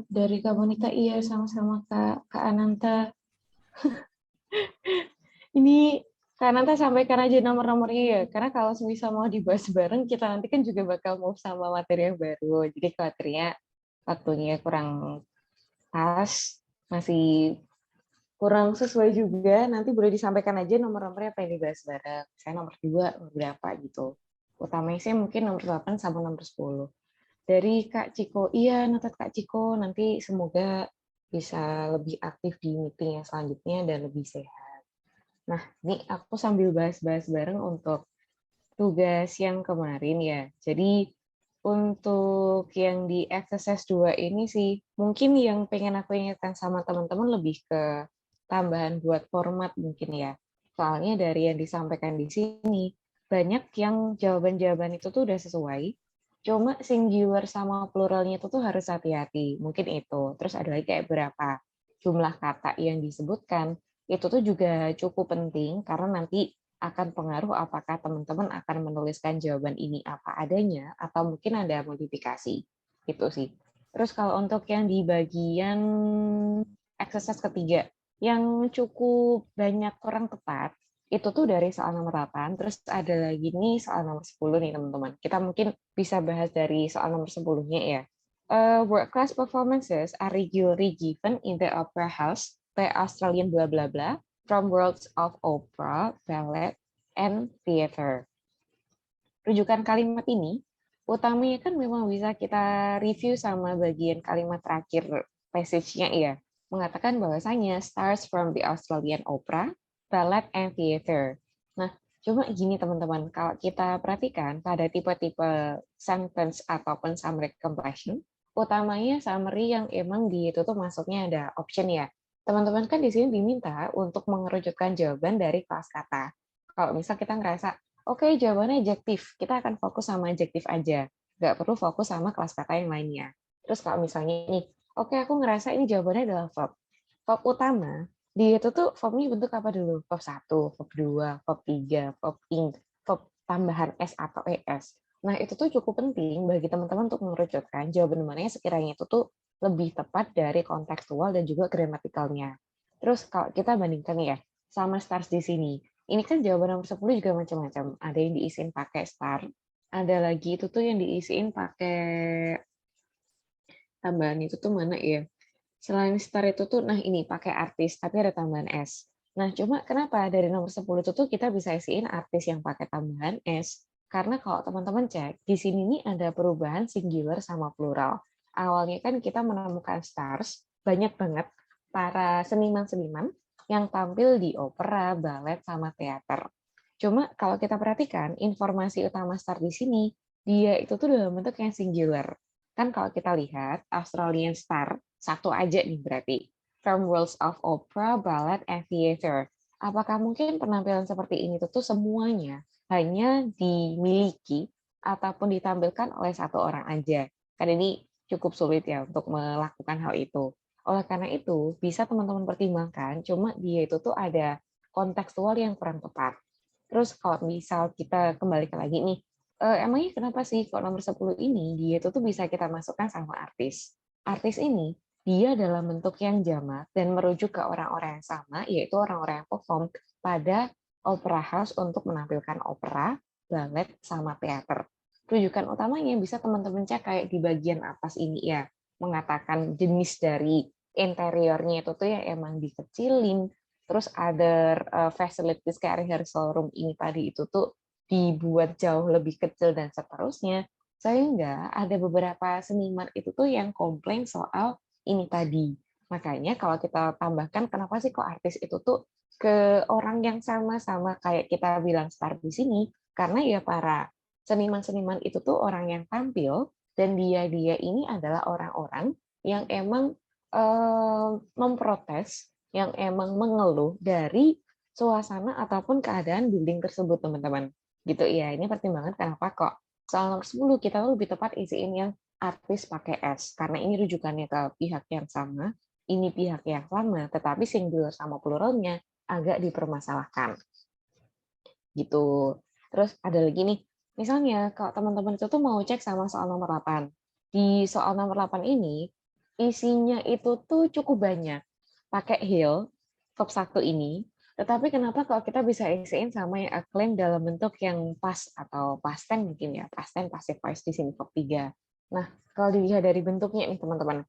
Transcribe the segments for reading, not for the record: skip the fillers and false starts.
dari Kak Monica, iya sama-sama Kak Ananta. Ini Kak Ananta sampaikan aja nomor-nomornya ya, karena kalau misal mau dibahas bareng, kita nanti kan juga bakal move sama materi yang baru. Jadi khawatirnya waktunya kurang pas, masih kurang sesuai juga. Nanti boleh disampaikan aja nomor-nomornya apa yang dibahas bareng. Saya nomor 2, nomor berapa gitu. Utamanya sih mungkin nomor 8 sama nomor 10. Dari Kak Ciko, iya notat Kak Ciko, nanti semoga bisa lebih aktif di meeting yang selanjutnya dan lebih sehat. Nah, ini aku sambil bahas-bahas bareng untuk tugas yang kemarin ya. Jadi untuk yang di exercise 2 ini sih, mungkin yang pengen aku ingatkan sama teman-teman lebih ke tambahan buat format mungkin ya. Soalnya dari yang disampaikan di sini, banyak yang jawaban-jawaban itu tuh udah sesuai, cuma singular sama pluralnya itu tuh harus hati-hati. Mungkin itu. Terus ada lagi kayak berapa jumlah kata yang disebutkan, itu tuh juga cukup penting karena nanti akan pengaruh apakah teman-teman akan menuliskan jawaban ini apa adanya atau mungkin ada modifikasi. Itu sih. Terus kalau untuk yang di bagian exercise ketiga, yang cukup banyak kurang tepat, itu tuh dari soal nomor 8, terus ada lagi nih soal nomor 10 nih teman-teman. Kita mungkin bisa bahas dari soal nomor 10-nya ya. World class performances are regularly given in the opera house by Australian blah blah blah from worlds of opera, ballet, and theater. Rujukan kalimat ini, utamanya kan memang bisa kita review sama bagian kalimat terakhir passage-nya ya. Mengatakan bahwasanya stars from the Australian opera, ballet, and theater. Nah, cuma gini teman-teman, kalau kita perhatikan pada tipe-tipe sentence ataupun summary completion, utamanya summary yang emang di itu tuh masuknya ada option ya. Teman-teman kan di sini diminta untuk mengerucutkan jawaban dari kelas kata. Kalau misal kita ngerasa, oke, jawabannya adjektif. Kita akan fokus sama adjektif aja. Nggak perlu fokus sama kelas kata yang lainnya. Terus kalau misalnya ini, oke, aku ngerasa ini jawabannya adalah verb. Verb utama, dia itu tuh verbnya bentuk apa dulu? Verb 1, verb 2, verb 3, verb ing, verb tambahan S atau ES. Nah, itu tuh cukup penting bagi teman-teman untuk mengerucutkan jawaban mana yang sekiranya itu tuh lebih tepat dari kontekstual dan juga gramatikalnya. Terus kalau kita bandingkan ya, sama stars di sini. Ini kan jawaban nomor 10 juga macam-macam. Ada yang diisiin pakai star, ada lagi itu tuh yang diisiin pakai tambahan itu tuh mana ya? Selain star itu tuh, nah ini pakai artis, tapi ada tambahan S. Nah, cuma kenapa dari nomor 10 itu tuh kita bisa isiin artis yang pakai tambahan S? Karena kalau teman-teman cek, di sini nih ada perubahan singular sama plural. Awalnya kan kita menemukan stars, banyak banget para seniman-seniman yang tampil di opera, balet, sama teater. Cuma kalau kita perhatikan, informasi utama star di sini, dia itu tuh dalam bentuk yang singular. Kan kalau kita lihat, Australian star, satu aja nih berarti. From worlds of opera, ballet, and theater. Apakah mungkin penampilan seperti ini tuh semuanya hanya dimiliki ataupun ditampilkan oleh satu orang aja? Kan ini cukup sulit ya untuk melakukan hal itu. Oleh karena itu, bisa teman-teman pertimbangkan, cuma dia itu tuh ada kontekstual yang kurang tepat. Terus kalau misal kita kembalikan lagi nih, emangnya kenapa sih kok nomor 10 ini dia itu tuh bisa kita masukkan sama artis? Artis ini dia dalam bentuk yang jamak dan merujuk ke orang-orang yang sama, yaitu orang-orang yang perform pada opera house untuk menampilkan opera, ballet, sama teater. Rujukan utamanya bisa teman-teman cek kayak di bagian atas ini ya, mengatakan jenis dari interiornya itu tuh ya emang dikecilin, terus ada facilities kayak rehearsal room ini tadi itu tuh dibuat jauh lebih kecil dan seterusnya, sehingga ada beberapa seniman itu tuh yang komplain soal ini tadi. Makanya kalau kita tambahkan kenapa sih kok artis itu tuh ke orang yang sama-sama kayak kita bilang star di sini, karena ya para seniman-seniman itu tuh orang yang tampil dan dia ini adalah orang-orang yang emang memprotes, yang emang mengeluh dari suasana ataupun keadaan building tersebut, teman-teman. Gitu ya. Ini pertimbangan kenapa kok soal nomor 10 kita lebih tepat isiin yang artis pakai S, karena ini rujukannya ke pihak yang sama, ini pihak yang sama, tetapi singular sama pluralnya agak dipermasalahkan. Gitu. Terus ada lagi nih, misalnya kalau teman-teman itu tuh mau cek sama soal nomor 8. Di soal nomor 8 ini, isinya itu tuh cukup banyak. Pakai heal, verb 1 ini. Tetapi kenapa kalau kita bisa isiin sama yang acclaim dalam bentuk yang past atau past tense mungkin ya, past tense, passive voice di sini verb 3. Nah, kalau dilihat dari bentuknya nih teman-teman,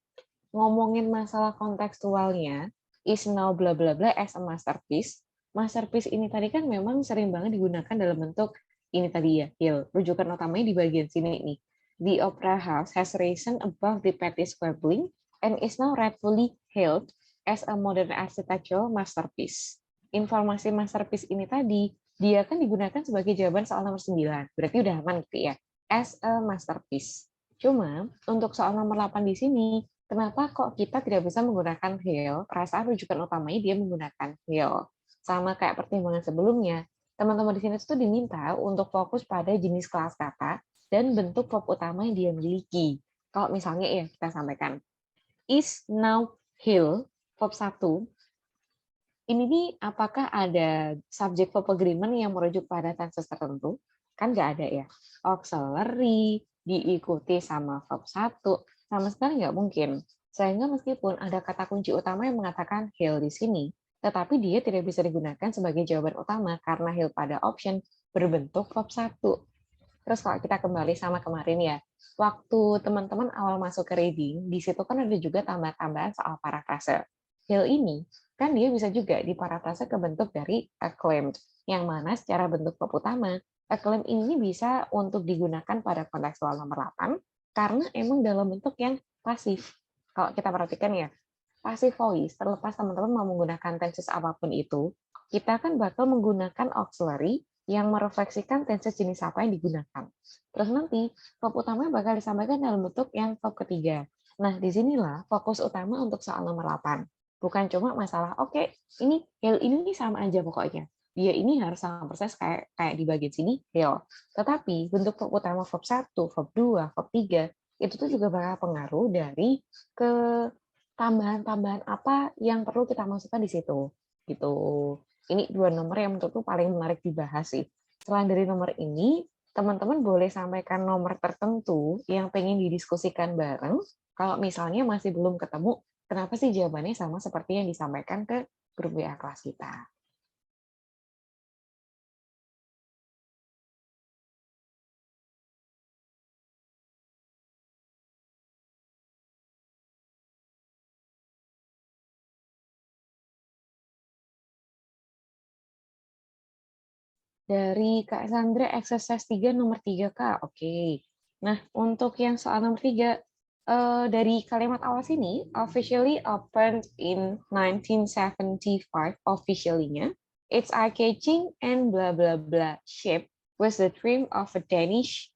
ngomongin masalah kontekstualnya, is now bla bla bla as a masterpiece. Masterpiece ini tadi kan memang sering banget digunakan dalam bentuk ini tadi ya, heal. Rujukan utamanya di bagian sini nih. The opera house has risen above the petty squabbling and is now rightfully hailed as a modern architectural masterpiece. Informasi masterpiece ini tadi, dia kan digunakan sebagai jawaban soal nomor 9. Berarti udah aman gitu ya. As a masterpiece. Cuma, untuk soal nomor 8 di sini, kenapa kok kita tidak bisa menggunakan hail? Perasaan rujukan utamanya dia menggunakan hail. Sama kayak pertimbangan sebelumnya, teman-teman di sini tuh diminta untuk fokus pada jenis kelas kata dan bentuk verb utama yang dia miliki. Kalau misalnya ya, kita sampaikan, is now hail, verb 1, ini nih apakah ada subject verb agreement yang merujuk pada tenses tertentu? Kan nggak ada ya. Auxiliary diikuti sama verb 1, sama sekali nggak mungkin. Sehingga meskipun ada kata kunci utama yang mengatakan hail di sini, tetapi dia tidak bisa digunakan sebagai jawaban utama karena hail pada option berbentuk verb 1. Terus kalau kita kembali sama kemarin ya, waktu teman-teman awal masuk ke reading, di situ kan ada juga tambah-tambahan soal parafrase. Hal ini kan dia bisa juga diparafrase ke bentuk dari acclaimed, yang mana secara bentuk verb utama, acclaim ini bisa untuk digunakan pada kontekstual nomor 8, karena emang dalam bentuk yang pasif. Kalau kita perhatikan ya, passive voice, terlepas teman-teman mau menggunakan tenses apapun itu, kita kan bakal menggunakan auxiliary yang merefleksikan tenses jenis apa yang digunakan. Terus nanti, verb utamanya bakal disampaikan dalam bentuk yang verb ketiga. Nah, disinilah fokus utama untuk soal nomor 8. Bukan cuma masalah, oke, ini hal ini sama aja pokoknya. Dia ini harus sama persis kayak di bagian sini, hell. Tetapi bentuk verb utama verb 1, verb 2, verb 3, itu tuh juga bakal pengaruh dari ke tambahan-tambahan apa yang perlu kita masukkan di situ. Gitu. Ini dua nomor yang menurutku paling menarik dibahas sih. Selain dari nomor ini, teman-teman boleh sampaikan nomor tertentu yang pengen didiskusikan bareng. Kalau misalnya masih belum ketemu, kenapa sih jawabannya sama seperti yang disampaikan ke grup WA kelas kita. Dari Kak Sandra, exercise 3 nomor 3, Kak. Oke. Nah, untuk yang soal nomor 3, dari kalimat awal sini, officially opened in 1975, officially-nya, it's eye-catching and blah blah blah shape was the dream of a Danish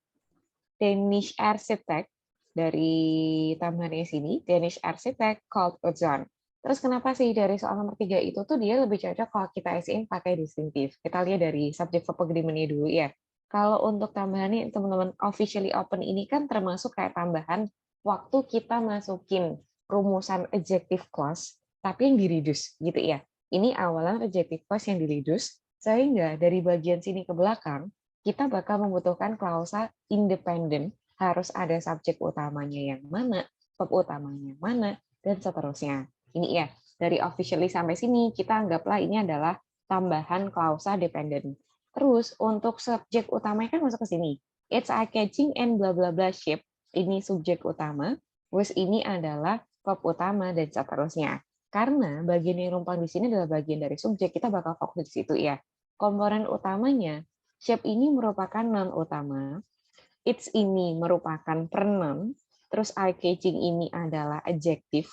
architect, dari tambahannya sini, Danish architect called Ozon. Terus kenapa sih dari soal nomor 3 itu tuh dia lebih cocok kalau kita isiin pakai distintif. Kita lihat dari subject verb agreement-nya dulu ya. Kalau untuk tambahannya teman-teman officially open ini kan termasuk kayak tambahan waktu kita masukin rumusan adjective clause tapi yang di-reduce gitu ya. Ini awalan adjective clause yang di-reduce sehingga dari bagian sini ke belakang kita bakal membutuhkan klausa independen, harus ada subjek utamanya yang mana, verb utamanya yang mana, dan seterusnya. Ini ya, dari officially sampai sini, kita anggaplah ini adalah tambahan klausa dependent. Terus, untuk subjek utamanya kan masuk ke sini. It's eye-catching and bla bla bla shape. Ini subjek utama, was ini adalah verb utama, dan seterusnya. Karena bagian yang numpang di sini adalah bagian dari subjek, kita bakal fokus di situ ya. Komponen utamanya, shape ini merupakan noun utama, its ini merupakan pronoun, terus eye-catching ini adalah adjektif,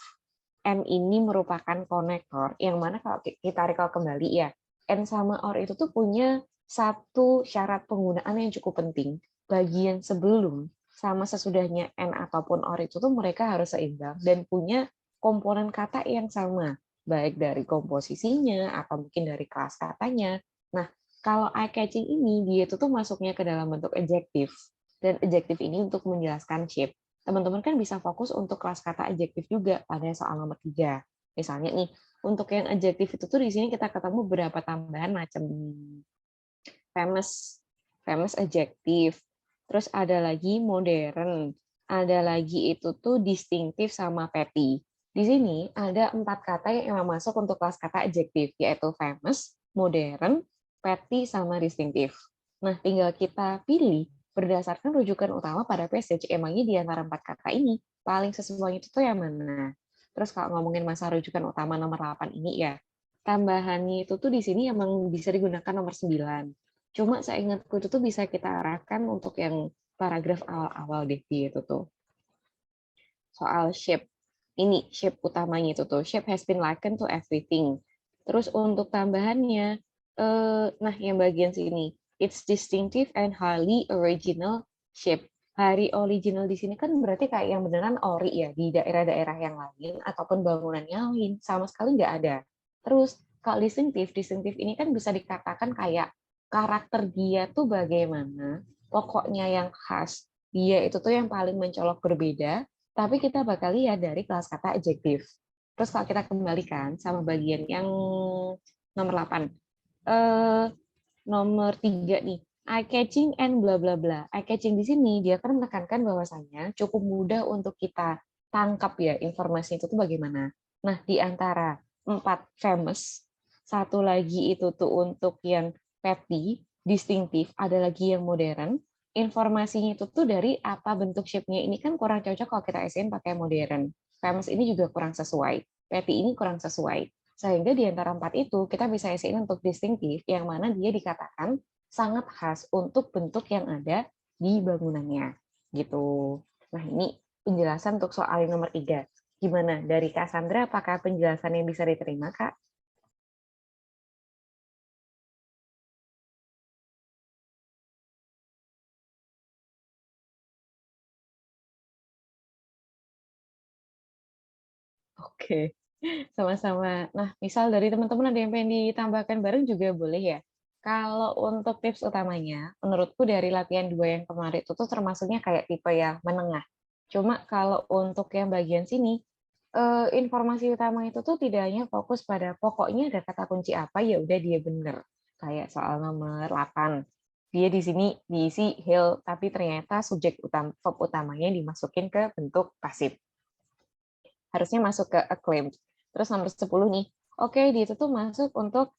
and ini merupakan konektor, yang mana kalau kita recall kembali ya, and sama or itu tuh punya satu syarat penggunaan yang cukup penting. Bagian sebelum sama sesudahnya and ataupun or itu tuh mereka harus seimbang dan punya komponen kata yang sama, baik dari komposisinya atau mungkin dari kelas katanya. Nah, kalau eye-catching ini, dia itu tuh masuknya ke dalam bentuk adjektif. Dan adjektif ini untuk menjelaskan shape. Teman-teman kan bisa fokus untuk kelas kata adjektif juga pada soal nomor 3. Misalnya nih, untuk yang adjektif itu tuh di sini kita ketemu beberapa tambahan macam famous, famous adjektif. Terus ada lagi modern, ada lagi itu tuh distinctive sama petty. Di sini ada 4 kata yang emang masuk untuk kelas kata adjektif, yaitu famous, modern, petty, sama distinctive. Nah, tinggal kita pilih berdasarkan rujukan utama pada passage, emangnya di antara 4 kata ini, paling sesuai itu tuh yang mana. Terus kalau ngomongin masa rujukan utama nomor 8 ini ya, tambahannya itu tuh di sini emang bisa digunakan nomor 9. Cuma saya ingatku itu tuh bisa kita arahkan untuk yang paragraf awal-awal deh itu tuh. Soal shape. Ini shape utamanya itu tuh. Shape has been likened to everything. Terus untuk tambahannya, nah yang bagian sini, it's distinctive and highly original shape. Hari original di sini kan berarti kayak yang beneran ori ya, di daerah-daerah yang lain, ataupun bangunan yang lain, sama sekali nggak ada. Terus, kalau distinctive ini kan bisa dikatakan kayak karakter dia tuh bagaimana, pokoknya yang khas, dia itu tuh yang paling mencolok berbeda, tapi kita bakal lihat dari kelas kata adjektif. Terus kalau kita kembalikan sama bagian yang nomor 8. Eh, nomor 3 nih. Eye-catching and bla bla bla. Eye-catching di sini dia akan menekankan bahwasanya cukup mudah untuk kita tangkap ya informasi itu tuh bagaimana. Nah, di antara 4 famous, satu lagi itu tuh untuk yang petty, distinctive, ada lagi yang modern, informasinya itu tuh dari apa bentuk shape-nya ini kan kurang cocok kalau kita SN pakai modern. Famous ini juga kurang sesuai. Petty ini kurang sesuai. Sehingga di antara 4 itu kita bisa SN untuk distinctive yang mana dia dikatakan sangat khas untuk bentuk yang ada di bangunannya. Gitu. Nah, ini penjelasan untuk soal yang nomor 3. Gimana? Dari Kak Sandra, apakah penjelasannya bisa diterima, Kak? Oke, sama-sama. Nah, misal dari teman-teman ada yang pengen ditambahkan bareng juga boleh ya. Kalau untuk tips utamanya, menurutku dari latihan 2 yang kemarin itu tuh termasuknya kayak tipe yang menengah. Cuma kalau untuk yang bagian sini, informasi utama itu tuh tidak hanya fokus pada pokoknya ada kata kunci apa, ya udah dia bener. Kayak soal nomor 8. Dia di sini diisi heal, tapi ternyata subjek utama, verb utamanya dimasukin ke bentuk pasif, harusnya masuk ke acclaimed. Terus nomor 10 nih, oke, dia itu tuh masuk untuk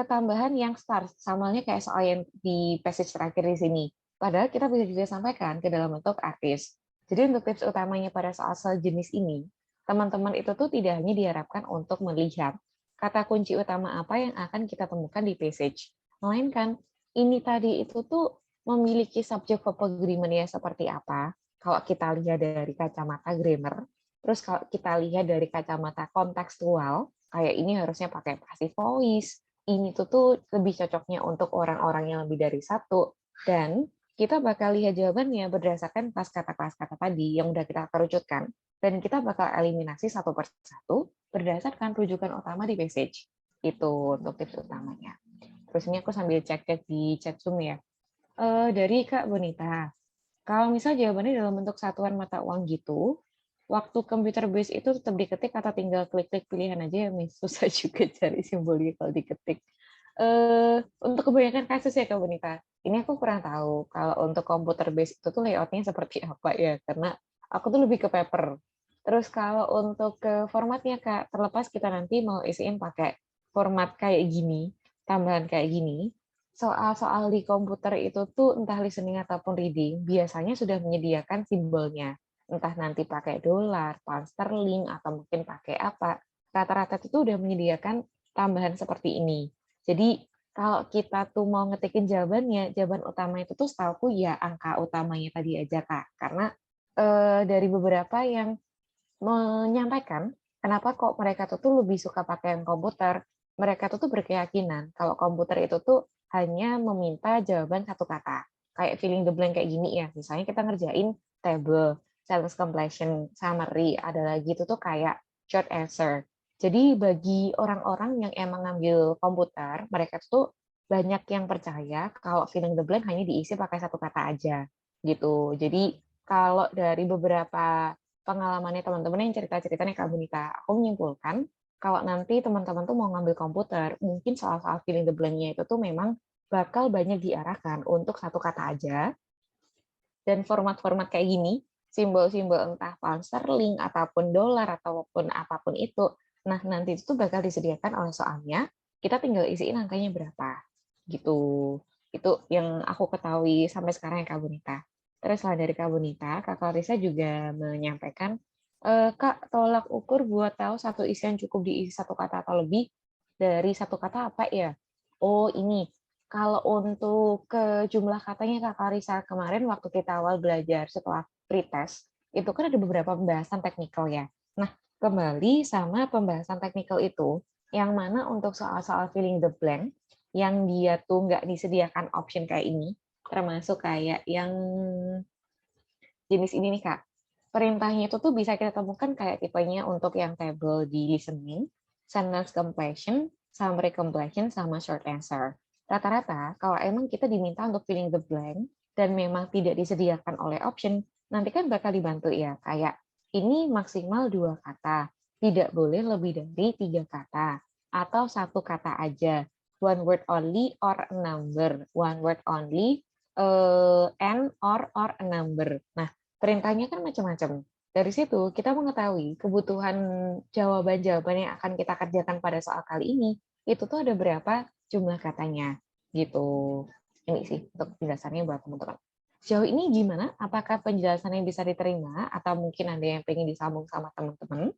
tambahan yang stars, samanya kayak soal yang di passage terakhir di sini. Padahal kita bisa juga sampaikan ke dalam bentuk artis. Jadi untuk tips utamanya pada soal sejenis ini, teman-teman itu tuh tidak hanya diharapkan untuk melihat kata kunci utama apa yang akan kita temukan di passage, melainkan ini tadi itu tuh memiliki subject verb agreement ya seperti apa. Kalau kita lihat dari kacamata grammar, terus kalau kita lihat dari kacamata kontekstual, kayak ini harusnya pakai passive voice, ini tuh lebih cocoknya untuk orang-orang yang lebih dari satu, dan kita bakal lihat jawabannya berdasarkan kelas kata tadi yang udah kita kerucutkan, dan kita bakal eliminasi satu persatu berdasarkan rujukan utama di passage. Itu untuk tips utamanya. Terus ini aku sambil cek-cek di chat Zoom ya. Dari Kak Bonita, kalau misal jawabannya dalam bentuk satuan mata uang gitu, waktu computer base itu tetap diketik atau tinggal klik-klik pilihan aja ya, Miss? Susah juga cari simbolnya kalau diketik. Untuk kebanyakan kasus ya, Kak Bonita. Ini aku kurang tahu kalau untuk computer base itu tuh layoutnya seperti apa ya, karena aku tuh lebih ke paper. Terus kalau untuk ke formatnya, Kak, terlepas kita nanti mau isiin pakai format kayak gini, tambahan kayak gini, soal-soal di komputer itu tuh entah listening ataupun reading, biasanya sudah menyediakan simbolnya. Entah nanti pakai dolar, pound sterling, atau mungkin pakai apa. Rata-rata itu udah menyediakan tambahan seperti ini. Jadi kalau kita tuh mau ngetikin jawabannya, jawaban utama itu tuh setahuku ya angka utamanya tadi aja, Kak. Karena dari beberapa yang menyampaikan kenapa kok mereka tuh lebih suka pakai yang komputer. Mereka tuh berkeyakinan kalau komputer itu tuh hanya meminta jawaban satu kata. Kayak filling the blank kayak gini ya. Misalnya kita ngerjain table, sentence completion, summary, ada lagi itu tuh kayak short answer. Jadi bagi orang-orang yang emang ngambil komputer, mereka tuh banyak yang percaya kalau filling the blank hanya diisi pakai satu kata aja gitu. Jadi kalau dari beberapa pengalamannya teman-teman yang cerita-cerita nih Kak Bunita, aku menyimpulkan kalau nanti teman-teman tuh mau ngambil komputer, mungkin soal-soal filling the blank-nya itu tuh memang bakal banyak diarahkan untuk satu kata aja, dan format-format kayak gini simbol-simbol entah pound sterling ataupun dolar ataupun apapun itu. Nah, nanti itu bakal disediakan oleh soalnya, kita tinggal isiin angkanya berapa. Gitu. Itu yang aku ketahui sampai sekarang ya Kak Bonita. Terus selain dari Kak Bonita, Kak Clarissa juga menyampaikan, Kak, tolak ukur buat tahu satu isian cukup diisi satu kata atau lebih dari satu kata apa ya? Oh, ini. Kalau untuk ke jumlah katanya Kak Clarissa kemarin waktu kita awal belajar setelah pretest, itu kan ada beberapa pembahasan teknikal ya. Nah, kembali sama pembahasan teknikal itu, yang mana untuk soal-soal filling the blank, yang dia tuh nggak disediakan option kayak ini, termasuk kayak yang jenis ini nih Kak. Perintahnya itu tuh bisa kita temukan kayak tipenya untuk yang table di listening, sentence completion, summary completion, sama short answer. Rata-rata kalau emang kita diminta untuk filling the blank dan memang tidak disediakan oleh option, nanti kan bakal dibantu ya, kayak ini maksimal 2 kata, tidak boleh lebih dari 3 kata, atau satu kata aja, one word only or a number, one word only, and or a number. Nah, perintahnya kan macam-macam. Dari situ kita mengetahui kebutuhan jawaban-jawaban yang akan kita kerjakan pada soal kali ini, itu tuh ada berapa jumlah katanya, gitu. Ini sih untuk penjelasannya buat teman-teman. Sejauh ini gimana? Apakah penjelasannya bisa diterima atau mungkin ada yang pengen disambung sama teman-teman?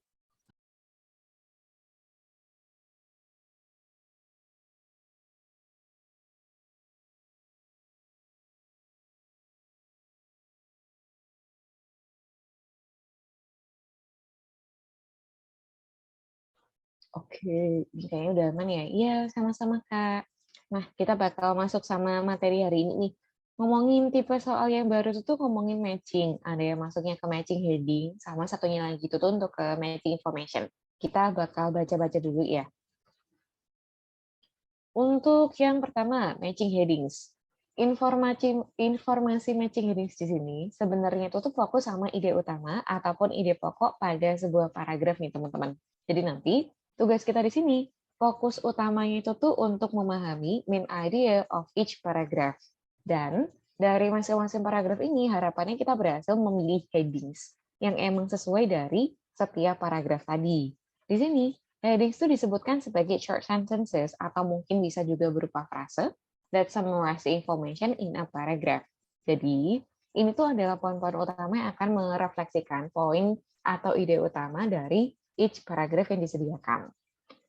Oke, kayaknya udah aman ya. Iya, sama-sama, Kak. Nah, kita bakal masuk sama materi hari ini nih. Ngomongin tipe soal yang baru itu tuh ngomongin matching. Ada yang masuknya ke matching heading, sama satunya lagi itu tuh untuk ke matching information. Kita bakal baca-baca dulu ya. Untuk yang pertama, matching headings. Informasi matching headings di sini sebenarnya itu tuh fokus sama ide utama ataupun ide pokok pada sebuah paragraf nih teman-teman. Jadi nanti tugas kita di sini fokus utamanya itu tuh untuk memahami main idea of each paragraph. Dan dari masing-masing paragraf ini harapannya kita berhasil memilih headings yang emang sesuai dari setiap paragraf tadi. Di sini headings itu disebutkan sebagai short sentences atau mungkin bisa juga berupa frase that summarize the information in a paragraph. Jadi, ini tuh adalah poin-poin utama yang akan merefleksikan poin atau ide utama dari each paragraph yang disediakan.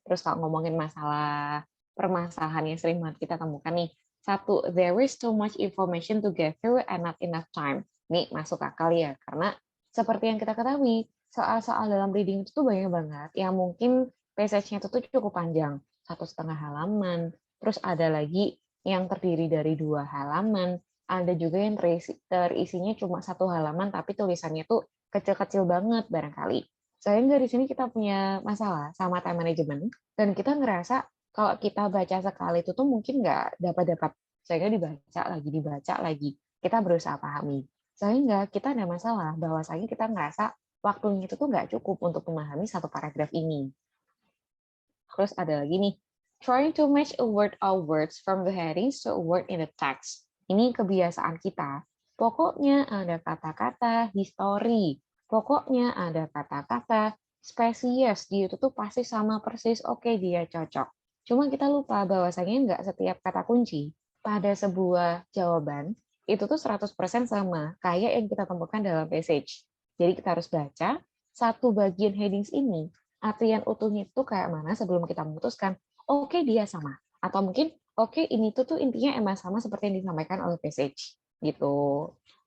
Terus kalau ngomongin masalah permasalahan yang sering banget kita temukan nih, satu, there is too much information to get through and not enough time. Nih masuk akal ya, karena seperti yang kita ketahui, soal-soal dalam reading itu tuh banyak banget yang mungkin passage-nya itu tuh cukup panjang, 1,5 halaman, terus ada lagi yang terdiri dari 2 halaman, ada juga yang terisinya cuma 1 halaman tapi tulisannya tuh kecil-kecil banget barangkali. Sehingga di sini kita punya masalah sama time management, dan kita ngerasa kalau kita baca sekali itu tuh mungkin nggak dapat-dapat. Sehingga dibaca lagi. Kita berusaha pahami. Sehingga kita ada masalah bahwasanya kita ngerasa waktunya itu tuh nggak cukup untuk memahami satu paragraf ini. Terus ada lagi nih, trying to match a word or words from the headings to a word in the text. Ini kebiasaan kita. Pokoknya ada kata-kata history. Pokoknya ada kata-kata spesies. Dia itu tuh pasti sama persis. Oke, dia cocok. Cuma kita lupa bahwasanya nggak setiap kata kunci pada sebuah jawaban itu tuh 100% sama kayak yang kita temukan dalam passage. Jadi kita harus baca satu bagian headings ini artian utuhnya itu kayak mana sebelum kita memutuskan, oke dia sama. Atau mungkin, oke ini tuh intinya emang sama seperti yang disampaikan oleh passage. Gitu.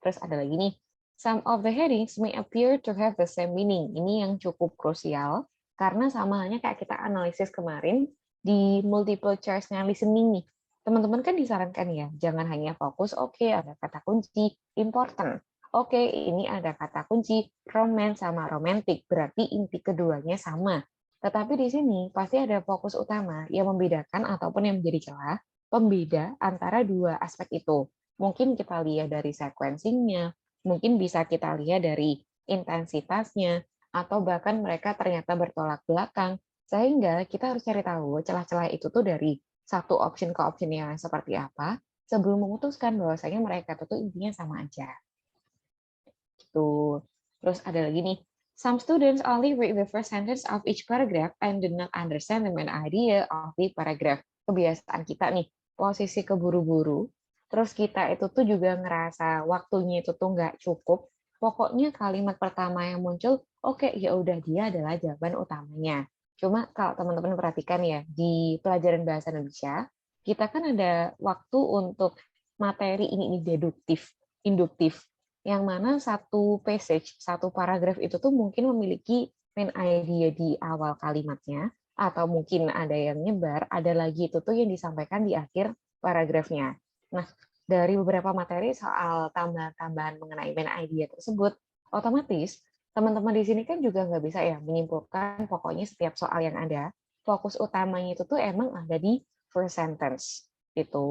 Terus ada lagi nih, some of the headings may appear to have the same meaning. Ini yang cukup krusial, karena sama halnya kayak kita analisis kemarin di multiple choice-nya listening nih. Teman-teman kan disarankan ya, jangan hanya fokus, oke ada kata kunci, important. Oke, ini ada kata kunci romance sama romantic, berarti inti keduanya sama. Tetapi di sini pasti ada fokus utama yang membedakan ataupun yang menjadi celah pembeda antara dua aspek itu. Mungkin kita lihat dari sequencing-nya, mungkin bisa kita lihat dari intensitasnya, atau bahkan mereka ternyata bertolak belakang. Sehingga kita harus cari tahu celah-celah itu tuh dari satu option ke option yang seperti apa, sebelum memutuskan bahwasanya mereka itu intinya sama aja. Gitu. Terus ada lagi nih, some students only read the first sentence of each paragraph and do not understand the main idea of the paragraph. Kebiasaan kita nih, posisi keburu-buru, terus kita itu tuh juga ngerasa waktunya itu tuh nggak cukup. Pokoknya kalimat pertama yang muncul, oke, ya udah dia adalah jawaban utamanya. Cuma kalau teman-teman perhatikan ya, di pelajaran bahasa Indonesia, kita kan ada waktu untuk materi ini deduktif, induktif, yang mana satu passage, satu paragraf itu tuh mungkin memiliki main idea di awal kalimatnya, atau mungkin ada yang nyebar, ada lagi itu tuh yang disampaikan di akhir paragrafnya. Nah, dari beberapa materi soal tambahan-tambahan mengenai main idea tersebut, otomatis teman-teman di sini kan juga nggak bisa ya menyimpulkan pokoknya setiap soal yang ada, fokus utamanya itu tuh emang ada di first sentence. Itu.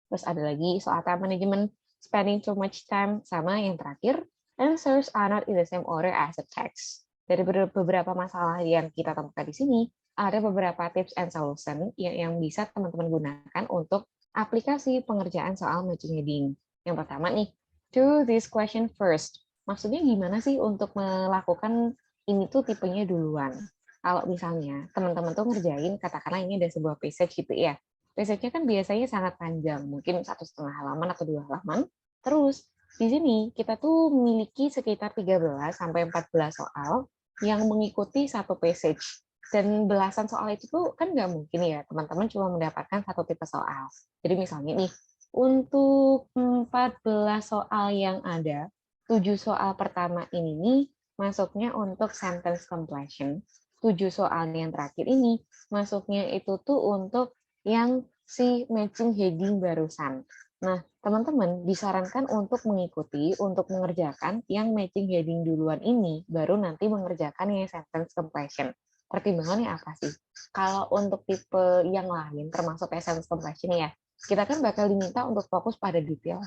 Terus ada lagi soal time management, spending too much time, sama yang terakhir, answers are not in the same order as the text. Dari beberapa masalah yang kita temukan di sini, ada beberapa tips and solution yang bisa teman-teman gunakan untuk aplikasi pengerjaan soal matching heading. Yang pertama nih, do this question first. Maksudnya gimana sih untuk melakukan ini tuh tipenya duluan? Kalau misalnya teman-teman tuh ngerjain, katakanlah ini ada sebuah passage gitu ya, passage-nya kan biasanya sangat panjang, mungkin 1,5 halaman atau 2 halaman. Terus di sini kita tuh memiliki sekitar 13 sampai 14 soal yang mengikuti satu passage. Dan belasan soal itu tuh kan nggak mungkin ya, teman-teman cuma mendapatkan satu tipe soal. Jadi misalnya nih, untuk 14 soal yang ada, 7 soal pertama ini nih masuknya untuk sentence completion. 7 soal yang terakhir ini masuknya itu tuh untuk yang si matching heading barusan. Nah, teman-teman disarankan untuk mengikuti, untuk mengerjakan yang matching heading duluan ini, baru nanti mengerjakan yang sentence completion. Pertimbangannya apa sih? Kalau untuk tipe yang lain, termasuk sentence completion ya, kita kan bakal diminta untuk fokus pada detail.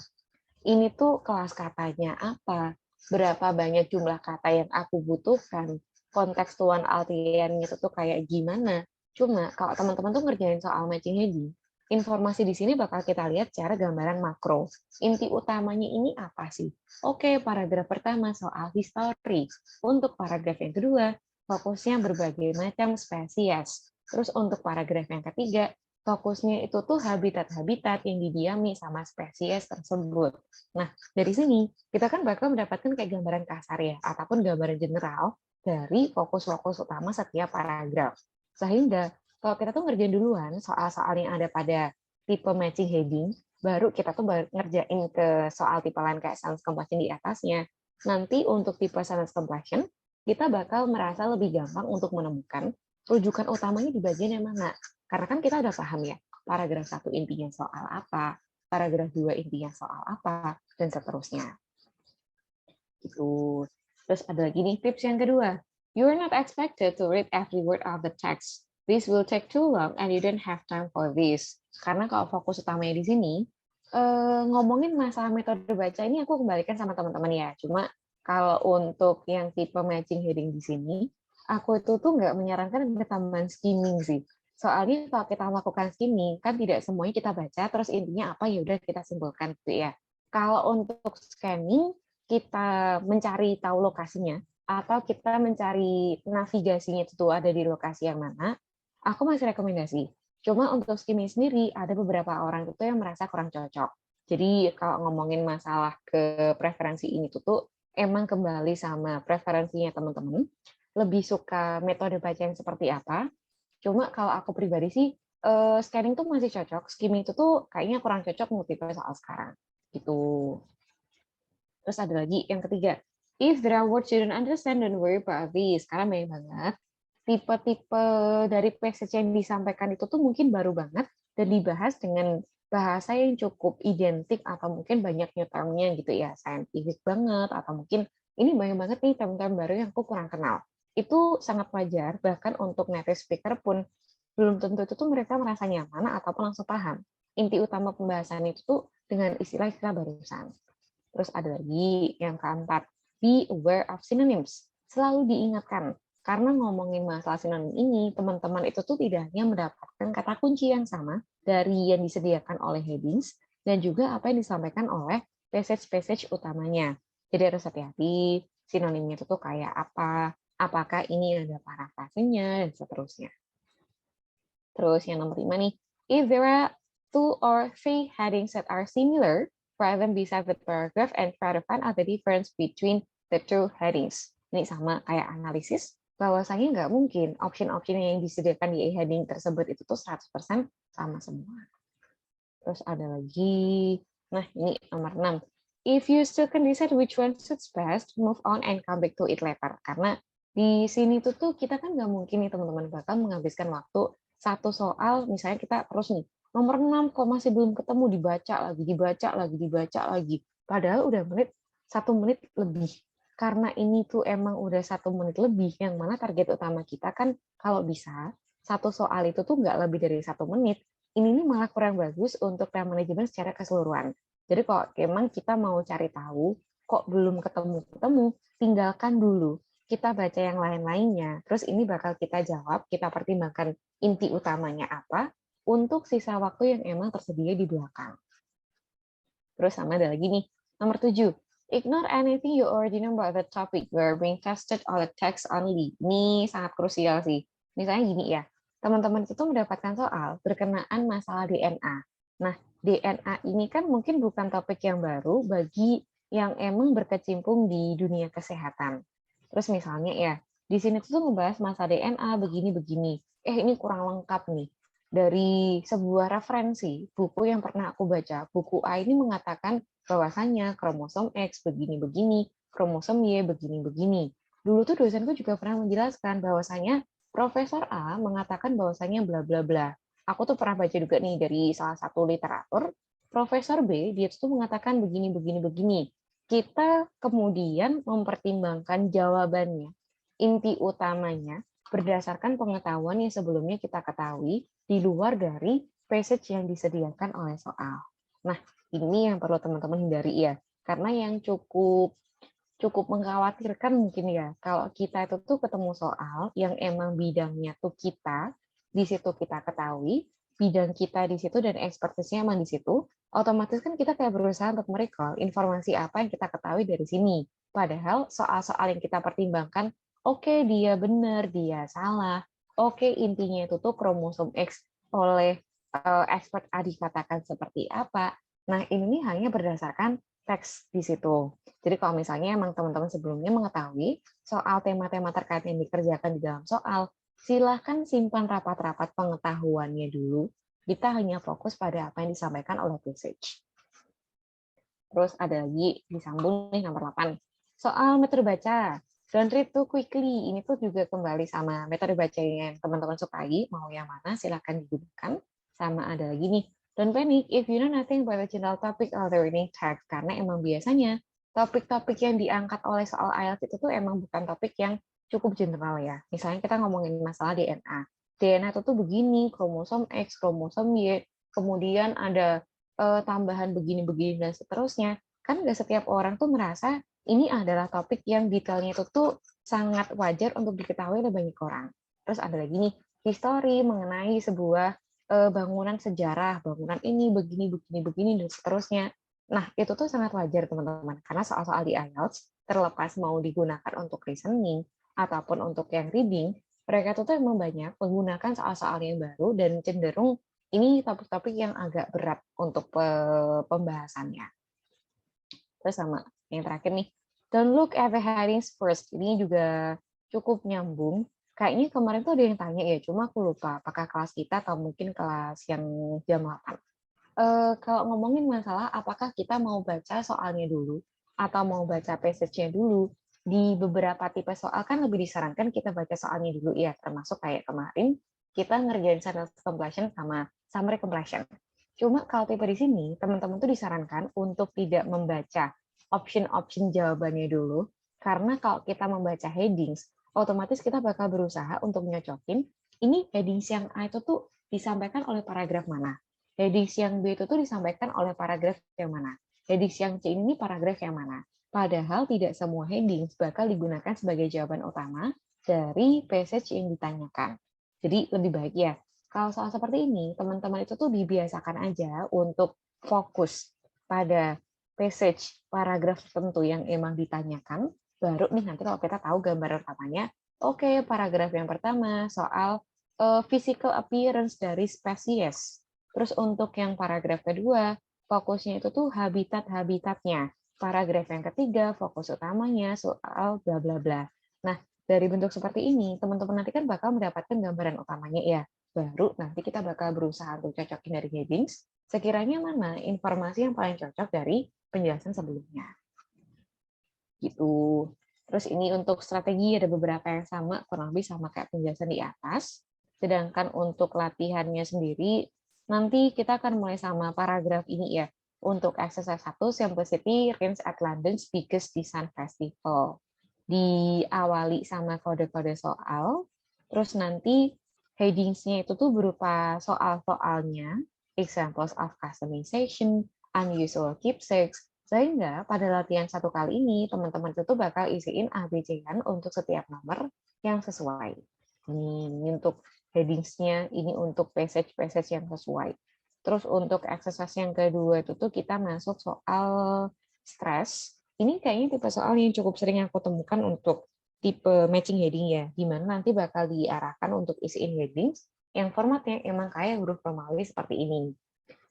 Ini tuh kelas katanya apa, berapa banyak jumlah kata yang aku butuhkan, kontekstual artiannya itu tuh kayak gimana. Cuma kalau teman-teman tuh ngerjain soal matching heading, informasi di sini bakal kita lihat secara gambaran makro. Inti utamanya ini apa sih? Oke, paragraf pertama soal history. Untuk paragraf yang kedua, fokusnya berbagai macam spesies. Terus untuk paragraf yang ketiga, fokusnya itu tuh habitat-habitat yang didiami sama spesies tersebut. Nah, dari sini kita kan bakal mendapatkan kayak gambaran kasar ya, ataupun gambaran general dari fokus-fokus utama setiap paragraf. Sehingga kalau kita tuh ngerjain duluan soal-soal yang ada pada tipe matching heading, baru kita tuh ngerjain ke soal tipe lain kayak sentence completion di atasnya. Nanti untuk tipe sentence completion, kita bakal merasa lebih gampang untuk menemukan rujukan utamanya di bagian yang mana. Karena kan kita udah paham ya, paragraf 1 intinya soal apa, paragraf 2 intinya soal apa, dan seterusnya. Gitu. Terus ada lagi nih tips yang kedua. You are not expected to read every word of the text. This will take too long and you don't have time for this. Karena kalau fokus utamanya di sini, ngomongin masalah metode baca ini aku kembalikan sama teman-teman ya. Cuma kalau untuk yang tipe matching heading di sini, aku itu tuh nggak menyarankan ada tambahan skimming sih. Soalnya kalau kita melakukan skimming, kan tidak semuanya kita baca, terus intinya apa ya udah kita simpulkan gitu ya. Kalau untuk scanning, kita mencari tahu lokasinya, atau kita mencari navigasinya itu tuh ada di lokasi yang mana, aku masih rekomendasi. Cuma untuk skimming sendiri, ada beberapa orang itu yang merasa kurang cocok. Jadi kalau ngomongin masalah ke preferensi ini tuh emang kembali sama preferensinya teman-teman. Lebih suka metode baca yang seperti apa. Cuma kalau aku pribadi sih, scanning tuh masih cocok. Skimming itu tuh kayaknya kurang cocok untuk tipe soal sekarang. Gitu. Terus ada lagi yang ketiga, if there are words you don't understand, don't worry about this. Karena banyak banget tipe-tipe dari passage yang disampaikan itu tuh mungkin baru banget dan dibahas dengan bahasa yang cukup identik atau mungkin banyak new term-nya gitu ya, scientific banget atau mungkin ini banyak banget nih term-term baru yang aku kurang kenal. Itu sangat wajar, bahkan untuk native speaker pun belum tentu itu tuh mereka merasa nyaman ataupun langsung paham. Inti utama pembahasan itu tuh dengan istilah-istilah barusan. Terus ada lagi yang keempat, be aware of synonyms. Selalu diingatkan, karena ngomongin masalah sinonim ini, teman-teman itu tuh tidak hanya mendapatkan kata kunci yang sama dari yang disediakan oleh headings, dan juga apa yang disampaikan oleh passage-passage utamanya. Jadi harus hati-hati sinonimnya itu tuh kayak apa, apakah ini ada parafrasenya, dan seterusnya. Terus yang nomor 5 nih, if there are 2 or 3 headings that are similar, write them beside the paragraph and try to find out the difference between the 2 headings. Ini sama kayak analisis, bahwasanya nggak mungkin option-option yang disediakan di heading tersebut itu tuh 100% sama semua. Terus ada lagi, nah ini nomor 6. If you still can decide which one suits best, move on and come back to it later. Karena di sini tuh kita kan nggak mungkin nih teman-teman bakal menghabiskan waktu satu soal, misalnya kita terus nih, nomor 6 kok masih belum ketemu, dibaca lagi. Padahal udah 1 menit lebih. Karena ini tuh emang udah 1 menit lebih, yang mana target utama kita kan kalau bisa, satu soal itu tuh nggak lebih dari 1 menit, ini malah kurang bagus untuk time management secara keseluruhan. Jadi kalau memang kita mau cari tahu, kok belum ketemu-ketemu, tinggalkan dulu. Kita baca yang lain-lainnya, terus ini bakal kita jawab, kita pertimbangkan inti utamanya apa, untuk sisa waktu yang emang tersedia di belakang. Terus sama ada lagi nih, nomor 7. Ignore anything you already know about the topic. You are being tested on the text only. Ini sangat krusial sih. Misalnya gini ya, teman-teman itu mendapatkan soal berkenaan masalah DNA. Nah, DNA ini kan mungkin bukan topik yang baru bagi yang emang berkecimpung di dunia kesehatan. Terus misalnya ya, di sini tuh membahas masalah DNA begini-begini. Ini kurang lengkap nih. Dari sebuah referensi buku yang pernah aku baca, buku A ini mengatakan bahwasannya kromosom X begini-begini, kromosom Y begini-begini. Dulu tuh dosenku juga pernah menjelaskan bahwasanya Profesor A mengatakan bahwasanya bla bla bla. Aku tuh pernah baca juga nih dari salah satu literatur, Profesor B dia tuh mengatakan begini begini begini. Kita kemudian mempertimbangkan jawabannya. Inti utamanya berdasarkan pengetahuan yang sebelumnya kita ketahui di luar dari passage yang disediakan oleh soal. Nah, ini yang perlu teman-teman hindari ya. Karena yang cukup mengkhawatirkan mungkin ya, kalau kita itu tuh ketemu soal yang emang bidangnya tuh kita, di situ kita ketahui, bidang kita di situ dan expertise-nya emang di situ, otomatis kan kita kayak berusaha untuk merecall informasi apa yang kita ketahui dari sini. Padahal soal-soal yang kita pertimbangkan, oke, dia benar, dia salah, oke, intinya itu tuh kromosom X oleh expert A dikatakan seperti apa. Nah, ini hanya berdasarkan teks di situ. Jadi kalau misalnya emang teman-teman sebelumnya mengetahui soal tema-tema terkait yang dikerjakan di dalam soal, silahkan simpan rapat-rapat pengetahuannya dulu. Kita hanya fokus pada apa yang disampaikan oleh passage. Terus ada lagi disambung nih nomor 8. Soal metode baca. Don't read too quickly. Ini tuh juga kembali sama metode baca yang teman-teman sukai, mau yang mana silahkan digunakan. Sama ada lagi nih, don't panic if you know nothing about the general topic or the reading text. Karena emang biasanya topik-topik yang diangkat oleh soal IELTS itu tuh emang bukan topik yang cukup general ya. Misalnya kita ngomongin masalah DNA. DNA itu tuh begini, kromosom X, kromosom Y, kemudian ada tambahan begini-begini dan seterusnya. Kan nggak setiap orang tuh merasa ini adalah topik yang detailnya itu tuh sangat wajar untuk diketahui oleh banyak orang. Terus ada lagi nih, history mengenai sebuah bangunan sejarah, bangunan ini begini, begini, begini, dan seterusnya. Nah, itu tuh sangat wajar, teman-teman. Karena soal-soal di IELTS, terlepas mau digunakan untuk listening ataupun untuk yang reading, mereka tuh emang banyak menggunakan soal-soal yang baru dan cenderung ini topik-topik yang agak berat untuk pembahasannya. Terus sama yang terakhir nih, don't look at the headings first. Ini juga cukup nyambung. Kayaknya kemarin tuh ada yang tanya ya, cuma aku lupa apakah kelas kita atau mungkin kelas yang jam 8. Kalau ngomongin masalah apakah kita mau baca soalnya dulu atau mau baca passage-nya dulu, di beberapa tipe soal kan lebih disarankan kita baca soalnya dulu ya, termasuk kayak kemarin kita ngerjain sentence completion sama summary completion. Cuma kalau tipe di sini, teman-teman tuh disarankan untuk tidak membaca option-option jawabannya dulu, karena kalau kita membaca headings, otomatis kita bakal berusaha untuk nyocokin, ini headings yang A itu tuh disampaikan oleh paragraf mana, headings yang B itu tuh disampaikan oleh paragraf yang mana, headings yang C ini paragraf yang mana. Padahal tidak semua headings bakal digunakan sebagai jawaban utama dari passage yang ditanyakan. Jadi lebih baik ya, kalau soal seperti ini, teman-teman itu tuh dibiasakan aja untuk fokus pada passage, paragraf tertentu yang emang ditanyakan, baru nih nanti kalau kita tahu gambaran utamanya, oke, paragraf yang pertama soal physical appearance dari spesies. Terus untuk yang paragraf kedua, fokusnya itu tuh habitat-habitatnya. Paragraf yang ketiga, fokus utamanya soal bla bla bla. Nah, dari bentuk seperti ini, teman-teman nanti kan bakal mendapatkan gambaran utamanya ya. Baru nanti kita bakal berusaha untuk cocokin dari headings, sekiranya mana informasi yang paling cocok dari penjelasan sebelumnya. Gitu. Terus ini untuk strategi ada beberapa yang sama, kurang lebih sama kayak penjelasan di atas. Sedangkan untuk latihannya sendiri, nanti kita akan mulai sama paragraf ini ya. Untuk exercise 1, Simplicity Rhymes at London's Biggest Design Festival. Diawali sama kode-kode soal, terus nanti headingsnya itu tuh berupa soal-soalnya, examples of customization, unusual keepsakes, sehingga pada latihan 1 kali ini, teman-teman itu bakal isiin ABC-an untuk setiap nomor yang sesuai. Ini untuk headingsnya, ini untuk passage-passage yang sesuai. Terus untuk exercise yang kedua itu tuh kita masuk soal stress. Ini kayaknya tipe soal yang cukup sering aku temukan untuk tipe matching heading ya, di mana nanti bakal diarahkan untuk isiin headings yang formatnya emang kayak huruf Romawi seperti ini.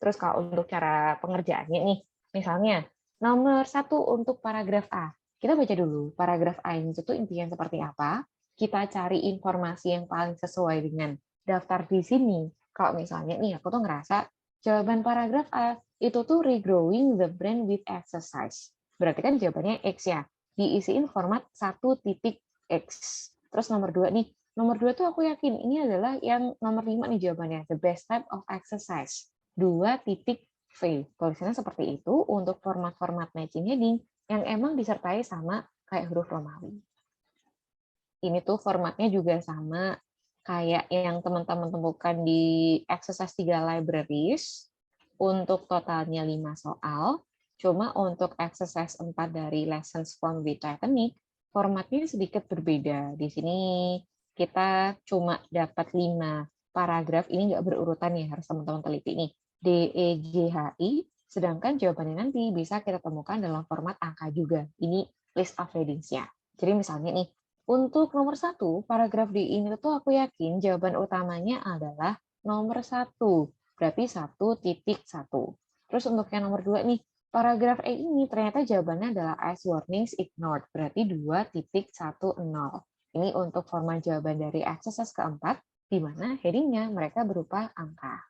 Terus kalau untuk cara pengerjaannya nih, misalnya nomor 1 untuk paragraf A. Kita baca dulu paragraf A ini itu intinya seperti apa. Kita cari informasi yang paling sesuai dengan daftar di sini. Kalau misalnya nih, aku tuh ngerasa jawaban paragraf A itu tuh regrowing the brain with exercise. Berarti kan jawabannya X ya. Diisiin format 1.x. Terus nomor 2 nih. Nomor 2 tuh aku yakin ini adalah yang nomor 5 nih jawabannya. The best type of exercise. 2.V. Tulisannya seperti itu untuk format-format matching heading yang emang disertai sama kayak huruf Romawi. Ini tuh formatnya juga sama kayak yang teman-teman temukan di exercise 3 libraries untuk totalnya 5 soal. Cuma untuk exercise 4 dari lessons from with Titanic, formatnya sedikit berbeda. Di sini kita cuma dapat 5 paragraf, ini nggak berurutan ya, harus teman-teman teliti nih. D, E, G, H, I, sedangkan jawabannya nanti bisa kita temukan dalam format angka juga. Ini list of headings-nya. Jadi misalnya nih, untuk nomor 1, paragraf di ini tuh aku yakin jawaban utamanya adalah nomor 1. Berarti 1.1. Terus untuk yang nomor 2 nih, paragraf E ini ternyata jawabannya adalah as warnings ignored. Berarti 2.10. Ini untuk format jawaban dari exercise keempat, di mana headingnya mereka berupa angka.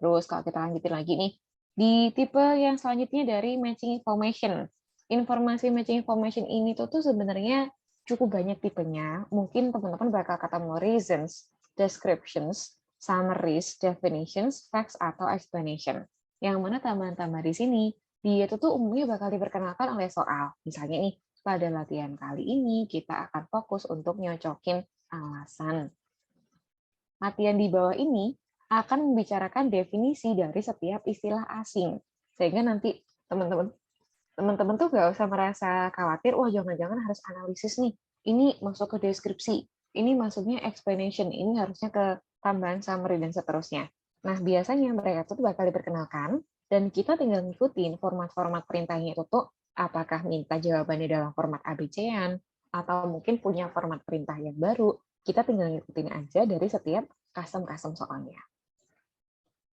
Terus kalau kita lanjutin lagi nih, di tipe yang selanjutnya dari matching information. Informasi matching information ini tuh sebenarnya cukup banyak tipenya. Mungkin teman-teman bakal ketemu reasons, descriptions, summaries, definitions, facts, atau explanation. Yang mana tambahan-tambahan di sini, dia itu tuh umumnya bakal diperkenalkan oleh soal. Misalnya nih, pada latihan kali ini kita akan fokus untuk nyocokin alasan. Latihan di bawah ini akan membicarakan definisi dari setiap istilah asing. Sehingga nanti teman-teman tuh nggak usah merasa khawatir, wah jangan-jangan harus analisis nih. Ini masuk ke deskripsi, ini masuknya explanation, ini harusnya ke tambahan summary dan seterusnya. Nah, biasanya mereka tuh bakal diperkenalkan, dan kita tinggal ngikutin format-format perintahnya itu tuh, apakah minta jawabannya dalam format ABC-an, atau mungkin punya format perintah yang baru, kita tinggal ngikutin aja dari setiap custom-custom soalnya.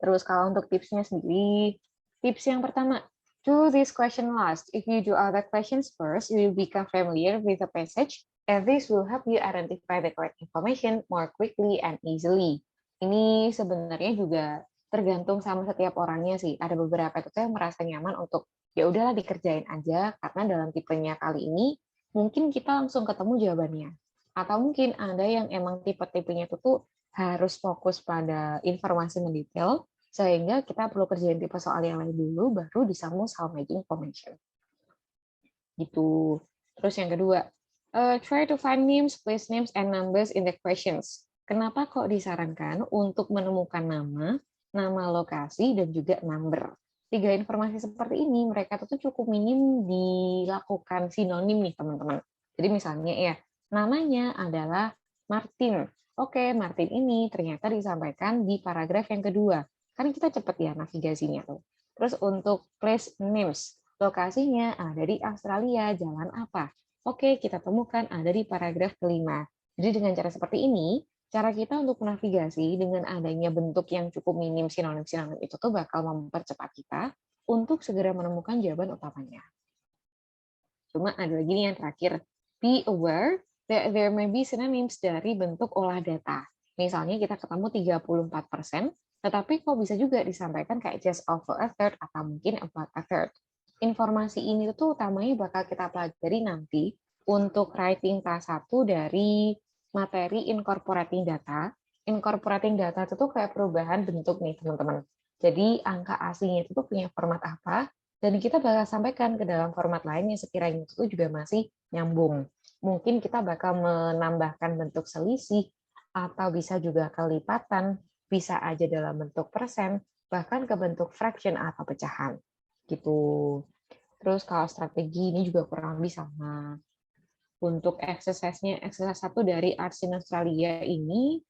Terus kalau untuk tipsnya sendiri, tips yang pertama, do this question last. If you do other questions first, you will become familiar with the passage, and this will help you identify the correct information more quickly and easily. Ini sebenarnya juga tergantung sama setiap orangnya sih. Ada beberapa itu yang merasa nyaman untuk ya udahlah dikerjain aja, karena dalam tipenya kali ini mungkin kita langsung ketemu jawabannya. Atau mungkin ada yang emang tipe-tipenya itu tuh harus fokus pada informasi mendetail, sehingga kita perlu kerjain tipe soal yang lain dulu, baru disambung soal matching information. Gitu. Terus yang kedua, try to find names, place names, and numbers in the questions. Kenapa kok disarankan untuk menemukan nama lokasi, dan juga number? 3 informasi seperti ini, mereka tuh cukup minim dilakukan sinonim nih, teman-teman. Jadi misalnya ya, namanya adalah Martin. Oke, Martin ini ternyata disampaikan di paragraf yang kedua. Kan kita cepet ya navigasinya tuh. Terus untuk place names, lokasinya ada di Australia, jalan apa? Oke, kita temukan ada di paragraf kelima. Jadi dengan cara seperti ini, cara kita untuk navigasi dengan adanya bentuk yang cukup minim sinonim-sinonim itu tuh bakal mempercepat kita untuk segera menemukan jawaban utamanya. Cuma ada lagi nih yang terakhir, be aware that there may be synonyms dari bentuk olah data. Misalnya kita ketemu 34%, tetapi kok bisa juga disampaikan kayak just over a third atau mungkin about a third. Informasi ini tuh utamanya bakal kita pelajari nanti untuk writing task 1 dari materi incorporating data. Incorporating data itu tuh kayak perubahan bentuk nih teman-teman. Jadi angka aslinya itu tuh punya format apa, dan kita bakal sampaikan ke dalam format lain yang sekiranya itu juga masih nyambung. Mungkin kita bakal menambahkan bentuk selisih, atau bisa juga kelipatan, bisa aja dalam bentuk persen, bahkan ke bentuk fraction atau pecahan. Gitu. Terus kalau strategi ini juga kurang lebih sama. Untuk exercise-nya, exercise 1 dari Arts in Australia ini,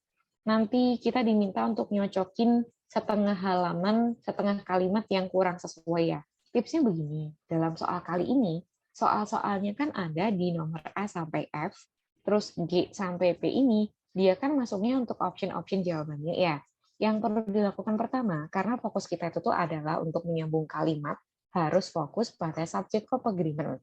nanti kita diminta untuk nyocokin setengah halaman, setengah kalimat yang kurang sesuai ya. Tipsnya begini, dalam soal kali ini, soal-soalnya kan ada di nomor A sampai F, terus G sampai P ini, dia kan masuknya untuk option-option jawabannya ya. Yang perlu dilakukan pertama, karena fokus kita itu tuh adalah untuk menyambung kalimat, harus fokus pada subject verb agreement.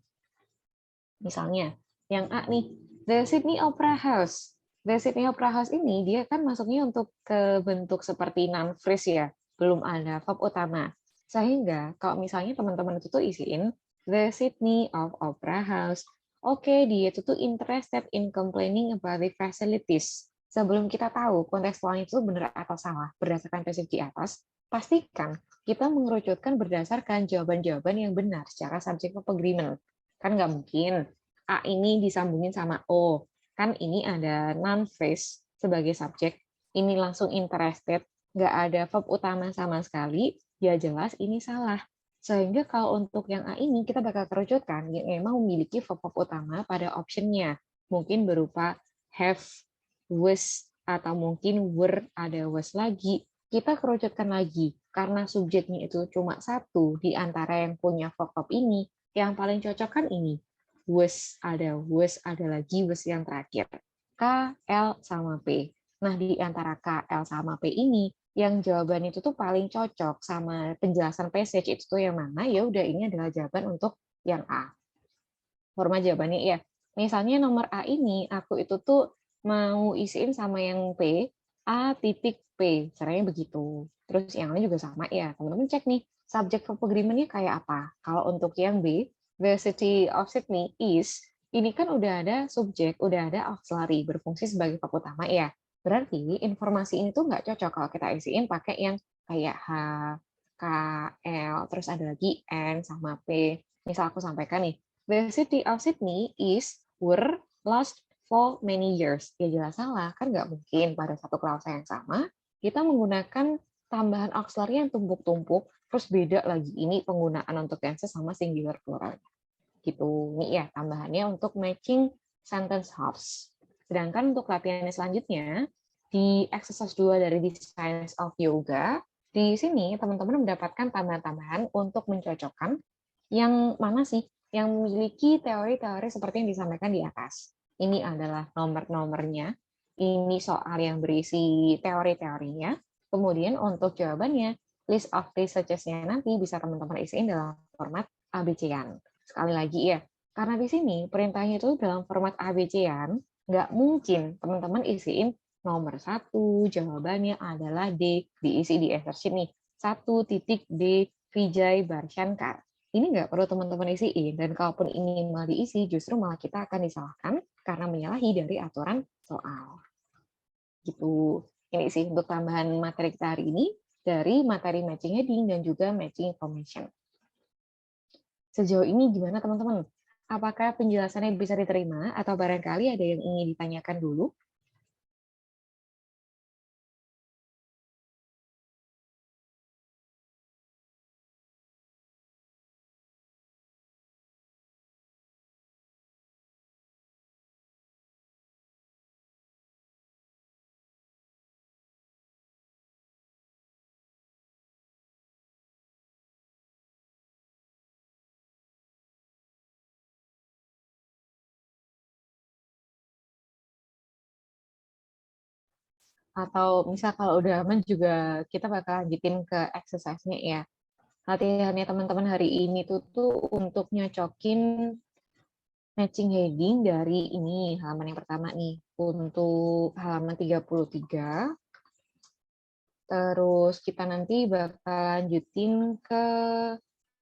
Misalnya, yang A nih, The Sydney Opera House. The Sydney Opera House ini dia kan masuknya untuk ke bentuk seperti non-phrase ya, belum ada verb utama. Sehingga kalau misalnya teman-teman itu tuh isiin The Sydney of Opera House, oke, dia itu tuh interested in complaining about the facilities. Sebelum kita tahu kontekstualnya itu benar atau salah berdasarkan passage di atas, pastikan kita mengerucutkan berdasarkan jawaban-jawaban yang benar secara subject verb agreement. Kan nggak mungkin A ini disambungin sama O. Kan ini ada noun phrase sebagai subjek. Ini langsung interested, nggak ada verb utama sama sekali, ya jelas ini salah. Sehingga kalau untuk yang A ini, kita bakal kerucutkan yang memang memiliki verb utama pada optionnya. Mungkin berupa have, was, atau mungkin were, ada was lagi. Kita kerucutkan lagi, karena subjeknya itu cuma satu di antara yang punya verb ini, yang paling cocok kan ini. Was ada lagi was yang terakhir. K, L, sama P. Nah, di antara K, L, sama P ini, yang jawaban itu tuh paling cocok sama penjelasan passage itu tuh yang mana, ya udah ini adalah jawaban untuk yang A. Format jawabannya ya. Misalnya nomor A ini, aku itu tuh mau isiin sama yang P, A titik P. Caranya begitu. Terus yang lain juga sama ya. Teman-teman cek nih, subject verb agreement-nya kayak apa. Kalau untuk yang B, the city of Sydney is, ini kan udah ada subjek, udah ada auxiliary, berfungsi sebagai verb utama ya. Berarti informasi ini tuh nggak cocok kalau kita isiin pakai yang kayak H, K, L, terus ada lagi N sama P. Misal aku sampaikan nih, the city of Sydney is were lost for many years. Ya jelas salah, kan nggak mungkin pada satu klausa yang sama kita menggunakan tambahan auxiliary yang tumpuk-tumpuk, terus beda lagi ini penggunaan untuk tenses sama singular plural. Gitu. Ini ya tambahannya untuk matching sentence halves. Sedangkan untuk latihan selanjutnya, di exercise 2 dari The Science of Yoga, di sini teman-teman mendapatkan tambahan-tambahan untuk mencocokkan yang mana sih yang memiliki teori-teori seperti yang disampaikan di atas. Ini adalah nomor-nomornya, ini soal yang berisi teori-teorinya, kemudian untuk jawabannya, list of researches-nya nanti bisa teman-teman isiin dalam format ABC-an. Sekali lagi ya, karena di sini perintahnya itu dalam format ABC-an, nggak mungkin teman-teman isiin nomor 1, jawabannya adalah D, diisi di answer sheet nih, 1.D, Vijay Barshankar. Ini nggak perlu teman-teman isiin, dan kalaupun ini malah diisi, justru malah kita akan disalahkan karena menyalahi dari aturan soal. Gitu. Ini sih untuk tambahan materi kita hari ini dari materi matching heading dan juga matching information. Sejauh ini gimana teman-teman? Apakah penjelasannya bisa diterima atau barangkali ada yang ingin ditanyakan dulu? Atau misal kalau udah aman juga kita bakal lanjutin ke exercise-nya ya. Latihannya teman-teman hari ini tuh untuk nyocokin matching heading dari ini halaman yang pertama nih. Untuk halaman 33, terus kita nanti bakal lanjutin ke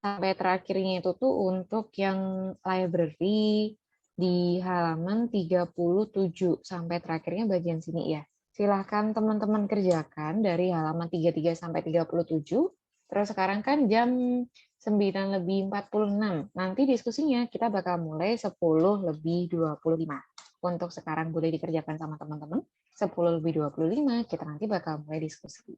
sampai terakhirnya itu tuh untuk yang library di halaman 37 sampai terakhirnya bagian sini ya. Silahkan teman-teman kerjakan dari halaman 33 sampai 37. Terus sekarang kan jam 9:46. Nanti diskusinya kita bakal mulai 10:25. Untuk sekarang boleh dikerjakan sama teman-teman. 10:25 kita nanti bakal mulai diskusi.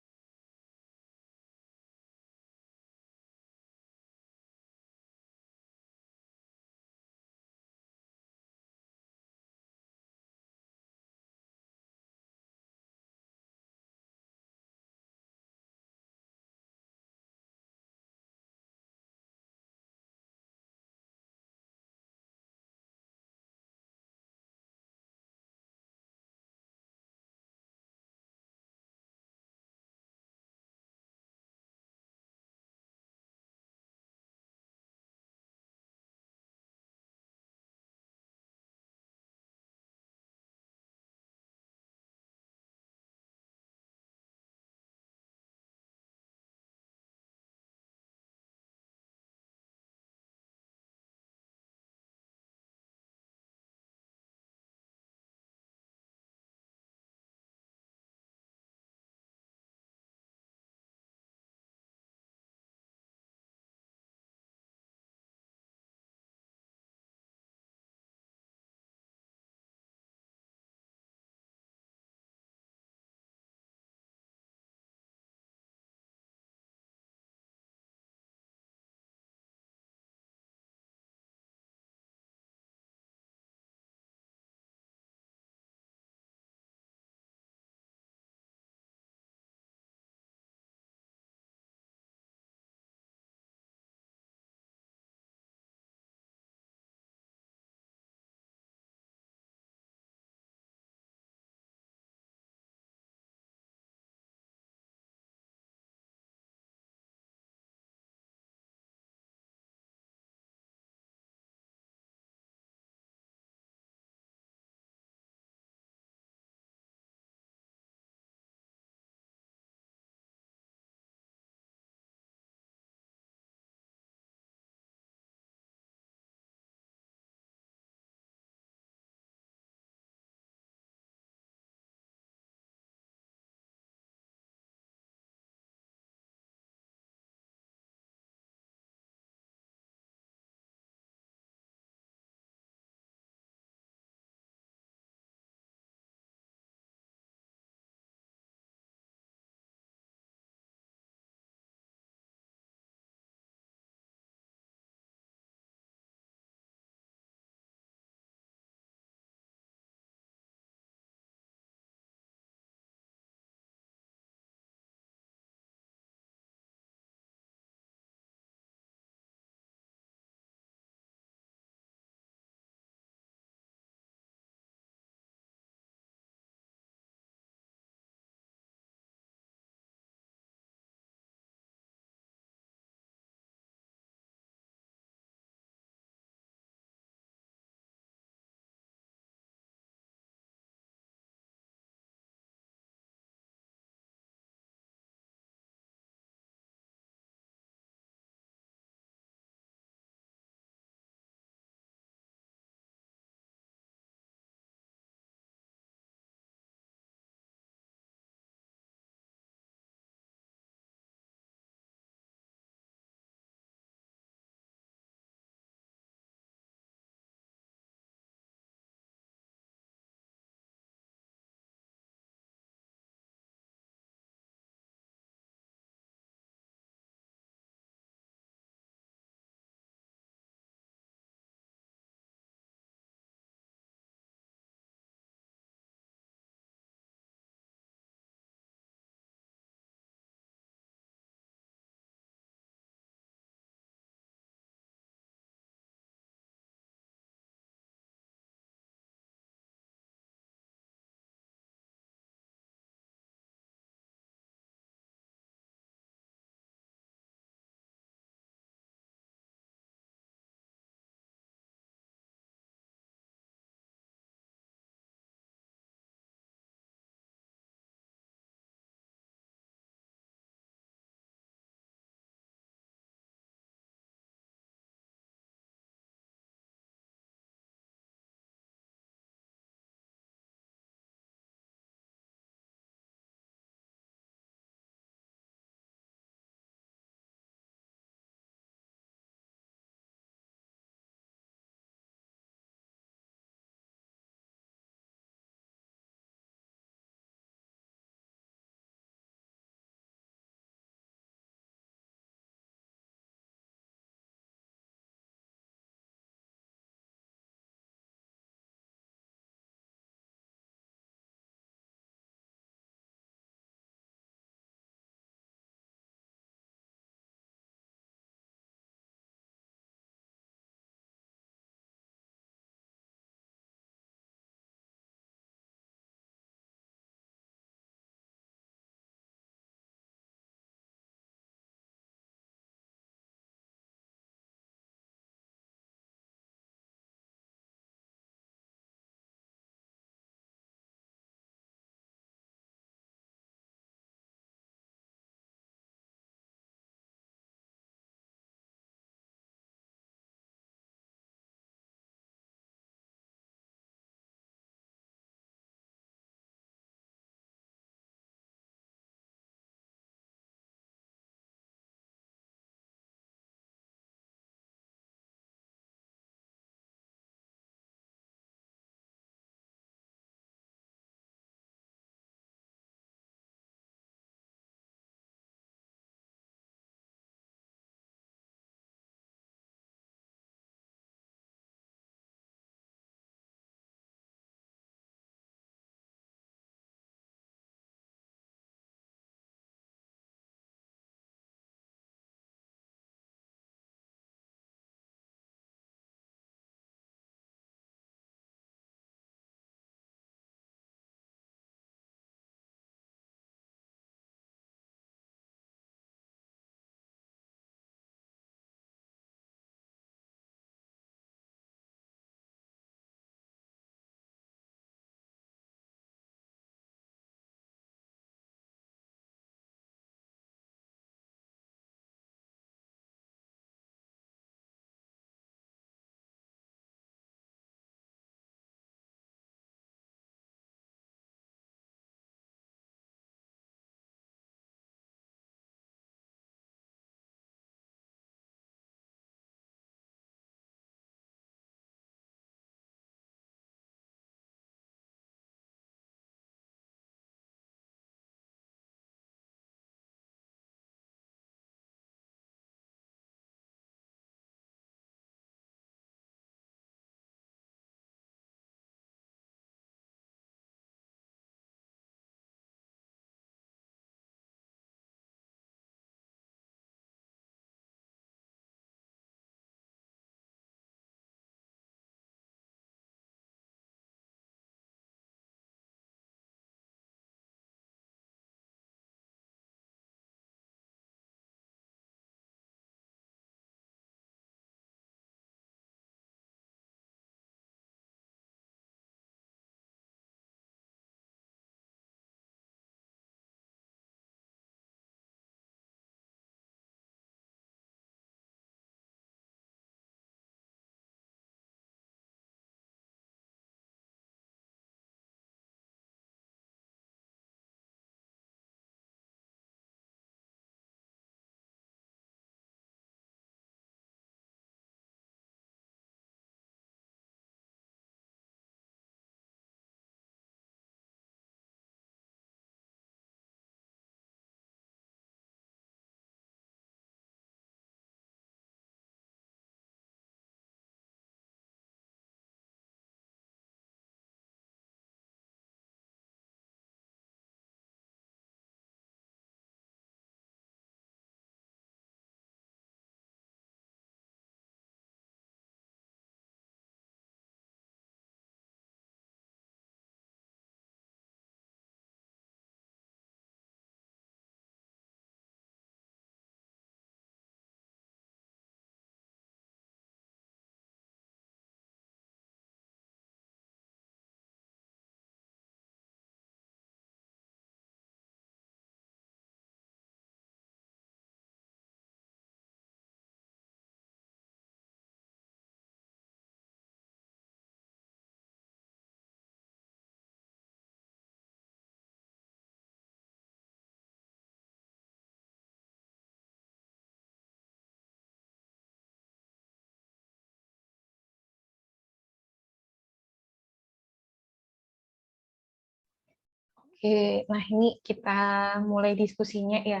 Oke, nah ini kita mulai diskusinya ya.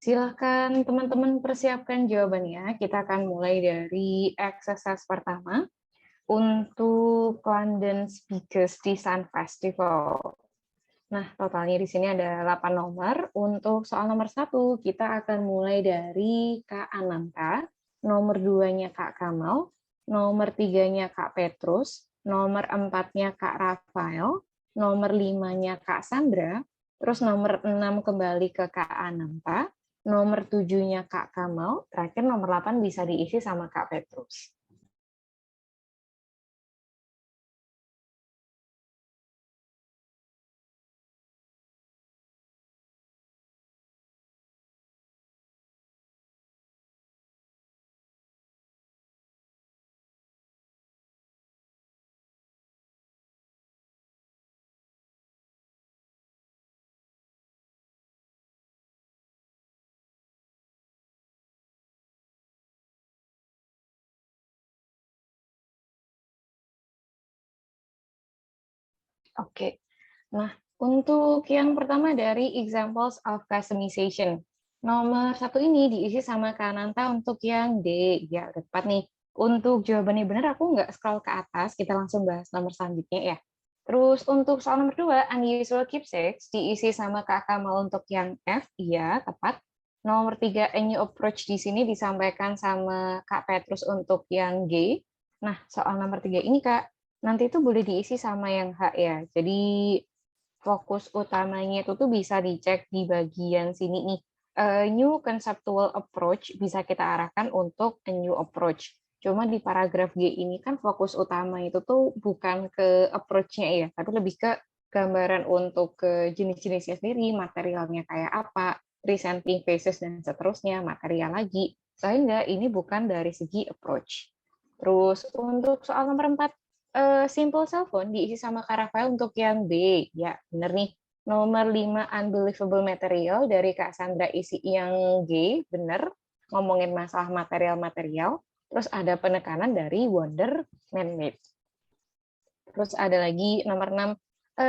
Silakan teman-teman persiapkan jawabannya. Kita akan mulai dari exercise pertama untuk London Speakers Design Festival. Nah, totalnya di sini ada 8 nomor. Untuk soal nomor 1, kita akan mulai dari Kak Ananta, nomor 2-nya Kak Kamal, nomor 3-nya Kak Petrus, nomor 4-nya Kak Rafael, nomor 5-nya Kak Sandra, terus nomor 6 kembali ke Kak Ananta, nomor 7-nya Kak Kamal, terakhir nomor 8 bisa diisi sama Kak Petrus. Oke. Nah, untuk yang pertama dari examples of customization. Nomor 1 ini diisi sama Kananta untuk yang D. Ya, udah tepat nih. Untuk jawabannya benar, aku nggak scroll ke atas, kita langsung bahas nomor selanjutnya ya. Terus untuk soal nomor 2, unusual keepsakes, diisi sama Kak Kamal untuk yang F, iya, tepat. Nomor 3, a new approach di sini disampaikan sama Kak Petrus untuk yang G. Nah, soal nomor 3 ini, Kak, nanti itu boleh diisi sama yang H ya. Jadi fokus utamanya itu tuh bisa dicek di bagian sini nih. New conceptual approach bisa kita arahkan untuk a new approach. Cuma di paragraf G ini kan fokus utama itu tuh bukan ke approach-nya ya, tapi lebih ke gambaran untuk ke jenis-jenisnya sendiri, materialnya kayak apa, presenting phases dan seterusnya, material lagi. Sehingga ini bukan dari segi approach. Terus untuk soal nomor 4, simple cell phone diisi sama Kak Rafael untuk yang B. Ya, bener nih. Nomor 5, unbelievable material dari Kak Sandra isi yang G, bener. Ngomongin masalah material-material. Terus ada penekanan dari wonder man-made. Terus ada lagi nomor 6,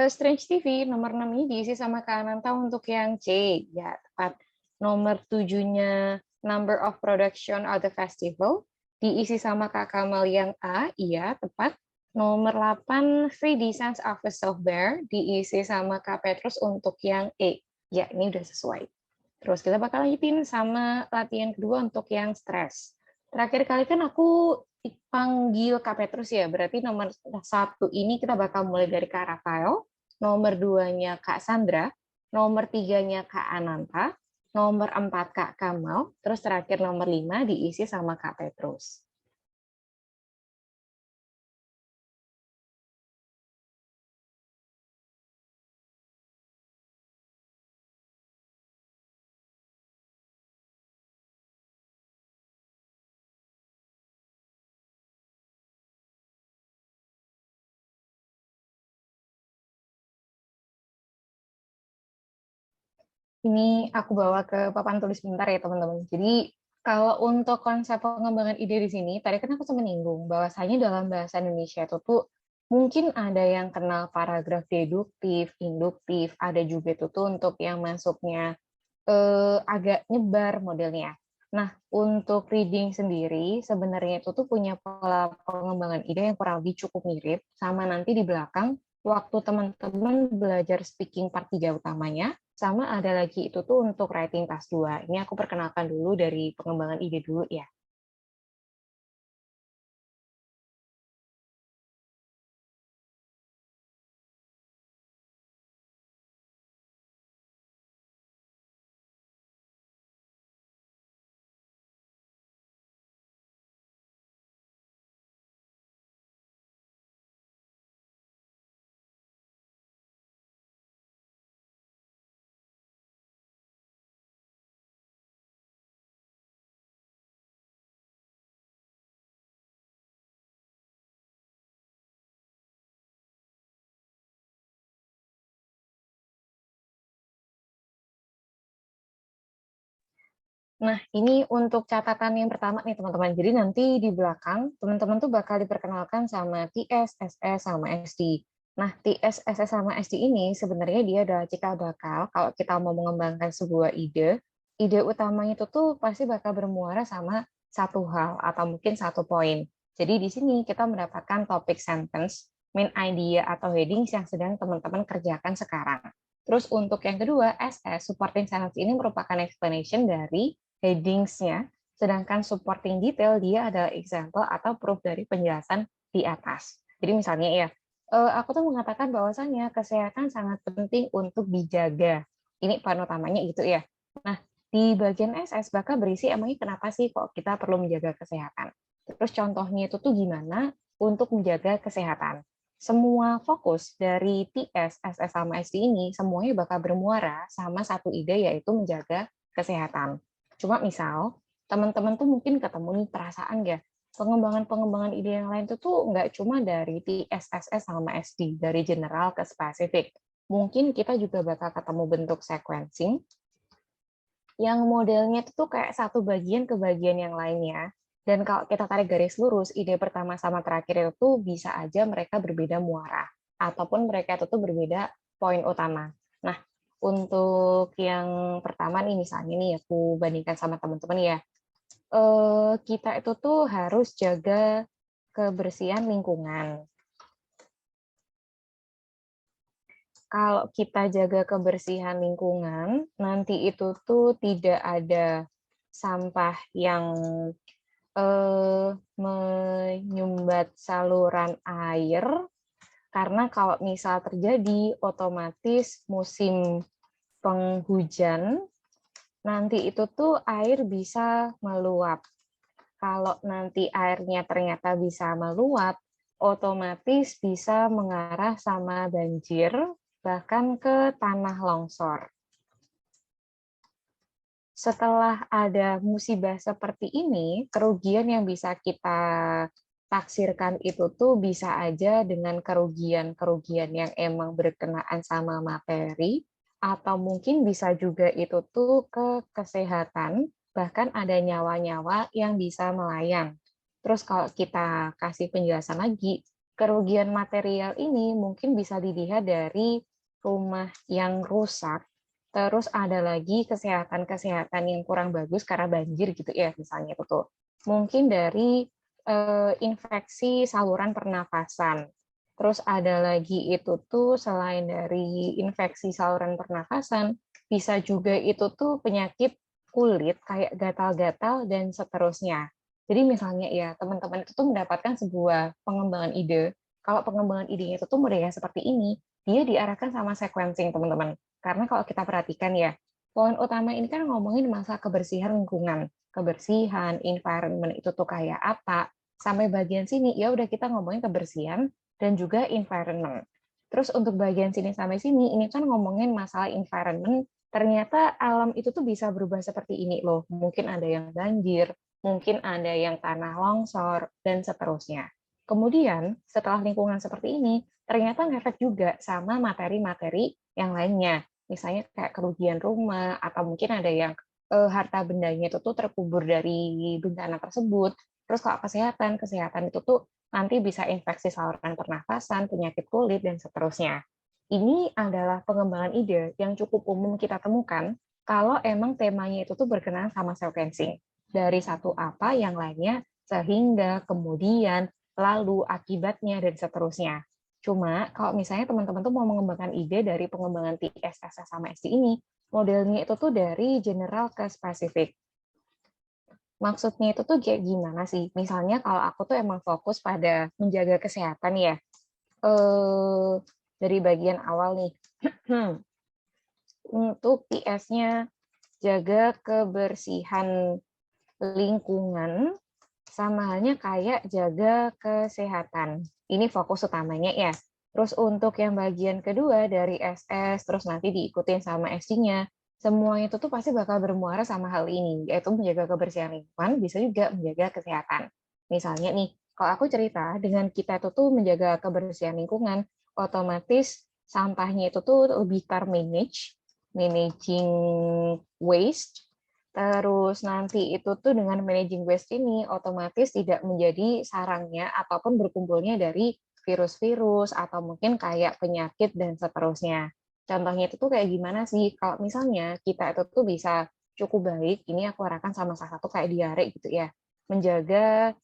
Strange TV. Nomor 6 ini diisi sama Kak Ananta untuk yang C. Ya, tepat. Nomor 7-nya number of production of the festival diisi sama Kak Kamal yang A. Iya, tepat. Nomor 8, free designs of a software diisi sama Kak Petrus untuk yang E. Ya, ini udah sesuai. Terus kita bakal lanjutin sama latihan kedua untuk yang stres. Terakhir kali kan aku panggil Kak Petrus ya, berarti nomor 1 ini kita bakal mulai dari Kak Rafael, nomor 2-nya Kak Sandra, nomor 3-nya Kak Ananta, nomor 4 Kak Kamal, terus terakhir nomor 5 diisi sama Kak Petrus. Ini aku bawa ke papan tulis bentar ya teman-teman. Jadi kalau untuk konsep pengembangan ide di sini, tadi kan aku sempat menyinggung bahwasanya dalam bahasa Indonesia itu tuh mungkin ada yang kenal paragraf deduktif, induktif, ada juga itu tuh untuk yang masuknya agak nyebar modelnya. Nah, untuk reading sendiri sebenarnya itu tuh punya pola pengembangan ide yang kurang lebih cukup mirip sama nanti di belakang waktu teman-teman belajar speaking part 3 utamanya, sama ada lagi itu tuh untuk writing task 2. Ini aku perkenalkan dulu dari pengembangan ide dulu ya. Nah, ini untuk catatan yang pertama nih teman-teman. Jadi nanti di belakang teman-teman tuh bakal diperkenalkan sama TS, SS, sama SD. Nah, TS, SS, sama SD ini sebenarnya dia adalah cikal bakal kalau kita mau mengembangkan sebuah ide utamanya itu tuh pasti bakal bermuara sama satu hal atau mungkin satu poin. Jadi di sini kita mendapatkan topik sentence, main idea atau headings yang sedang teman-teman kerjakan sekarang. Terus untuk yang kedua, SS, supporting sentence ini merupakan explanation dari headings-nya, sedangkan supporting detail dia adalah example atau proof dari penjelasan di atas. Jadi misalnya ya, aku tuh mengatakan bahwasannya kesehatan sangat penting untuk dijaga. Ini poin utamanya itu ya. Nah, di bagian SS bakal berisi emangnya kenapa sih kok kita perlu menjaga kesehatan. Terus contohnya itu tuh gimana untuk menjaga kesehatan. Semua fokus dari TS, SS, sama SD ini semuanya bakal bermuara sama satu ide yaitu menjaga kesehatan. Cuma misal, teman-teman tuh mungkin ketemu nih perasaan ya, pengembangan-pengembangan ide yang lain itu tuh nggak cuma dari TSSS sama SD, dari general ke spesifik. Mungkin kita juga bakal ketemu bentuk sequencing yang modelnya itu tuh kayak satu bagian ke bagian yang lainnya. Dan kalau kita tarik garis lurus, ide pertama sama terakhir itu tuh bisa aja mereka berbeda muara, ataupun mereka itu tuh berbeda poin utama. Nah, untuk yang pertama nih, misalnya nih aku bandingkan sama teman-teman ya, kita itu tuh harus jaga kebersihan lingkungan. Kalau kita jaga kebersihan lingkungan, nanti itu tuh tidak ada sampah yang menyumbat saluran air, karena kalau misal terjadi, otomatis musim penghujan, nanti itu tuh air bisa meluap. Kalau nanti airnya ternyata bisa meluap, otomatis bisa mengarah sama banjir, bahkan ke tanah longsor. Setelah ada musibah seperti ini, kerugian yang bisa kita taksirkan itu tuh bisa aja dengan kerugian-kerugian yang emang berkenaan sama materi, atau mungkin bisa juga itu tuh ke kesehatan, bahkan ada nyawa-nyawa yang bisa melayang. Terus kalau kita kasih penjelasan lagi, kerugian material ini mungkin bisa dilihat dari rumah yang rusak, terus ada lagi kesehatan-kesehatan yang kurang bagus karena banjir gitu ya, misalnya itu tuh. Mungkin dari infeksi saluran pernafasan. Terus ada lagi itu tuh selain dari infeksi saluran pernafasan, bisa juga itu tuh penyakit kulit kayak gatal-gatal dan seterusnya. Jadi misalnya ya, teman-teman itu tuh mendapatkan sebuah pengembangan ide. Kalau pengembangan idenya itu tuh modelnya seperti ini, dia diarahkan sama sequencing, teman-teman. Karena kalau kita perhatikan ya, poin utama ini kan ngomongin masa kebersihan lingkungan. Kebersihan, environment itu tuh kayak apa, sampai bagian sini ya udah kita ngomongin kebersihan dan juga environment. Terus untuk bagian sini sampai sini, ini kan ngomongin masalah environment, ternyata alam itu tuh bisa berubah seperti ini loh. Mungkin ada yang banjir, mungkin ada yang tanah longsor, dan seterusnya. Kemudian, setelah lingkungan seperti ini, ternyata ngefek juga sama materi-materi yang lainnya. Misalnya kayak kerugian rumah, atau mungkin ada yang harta bendanya itu tuh terkubur dari bencana tersebut. Terus kalau kesehatan, kesehatan itu tuh nanti bisa infeksi saluran pernafasan, penyakit kulit, dan seterusnya. Ini adalah pengembangan ide yang cukup umum kita temukan kalau emang temanya itu tuh berkenaan sama sequencing. Dari satu apa yang lainnya, sehingga kemudian lalu akibatnya dan seterusnya. Cuma kalau misalnya teman-teman tuh mau mengembangkan ide dari pengembangan TSS sama SD ini, modelnya itu tuh dari general ke spesifik. Maksudnya itu tuh kayak gimana sih? Misalnya kalau aku tuh emang fokus pada menjaga kesehatan ya, dari bagian awal nih, untuk PS-nya jaga kebersihan lingkungan, sama halnya kayak jaga kesehatan. Ini fokus utamanya ya. Terus untuk yang bagian kedua dari SS, terus nanti diikutin sama SD-nya, semua itu tuh pasti bakal bermuara sama hal ini, yaitu menjaga kebersihan lingkungan, bisa juga menjaga kesehatan. Misalnya nih, kalau aku cerita, dengan kita itu tuh menjaga kebersihan lingkungan, otomatis sampahnya itu tuh lebih termanage, managing waste. Terus nanti itu tuh dengan managing waste ini otomatis tidak menjadi sarangnya ataupun berkumpulnya dari virus-virus atau mungkin kayak penyakit dan seterusnya. Contohnya itu tuh kayak gimana sih? Kalau misalnya kita itu tuh bisa cukup baik, ini aku arahkan sama salah satu kayak diare gitu ya, menjaga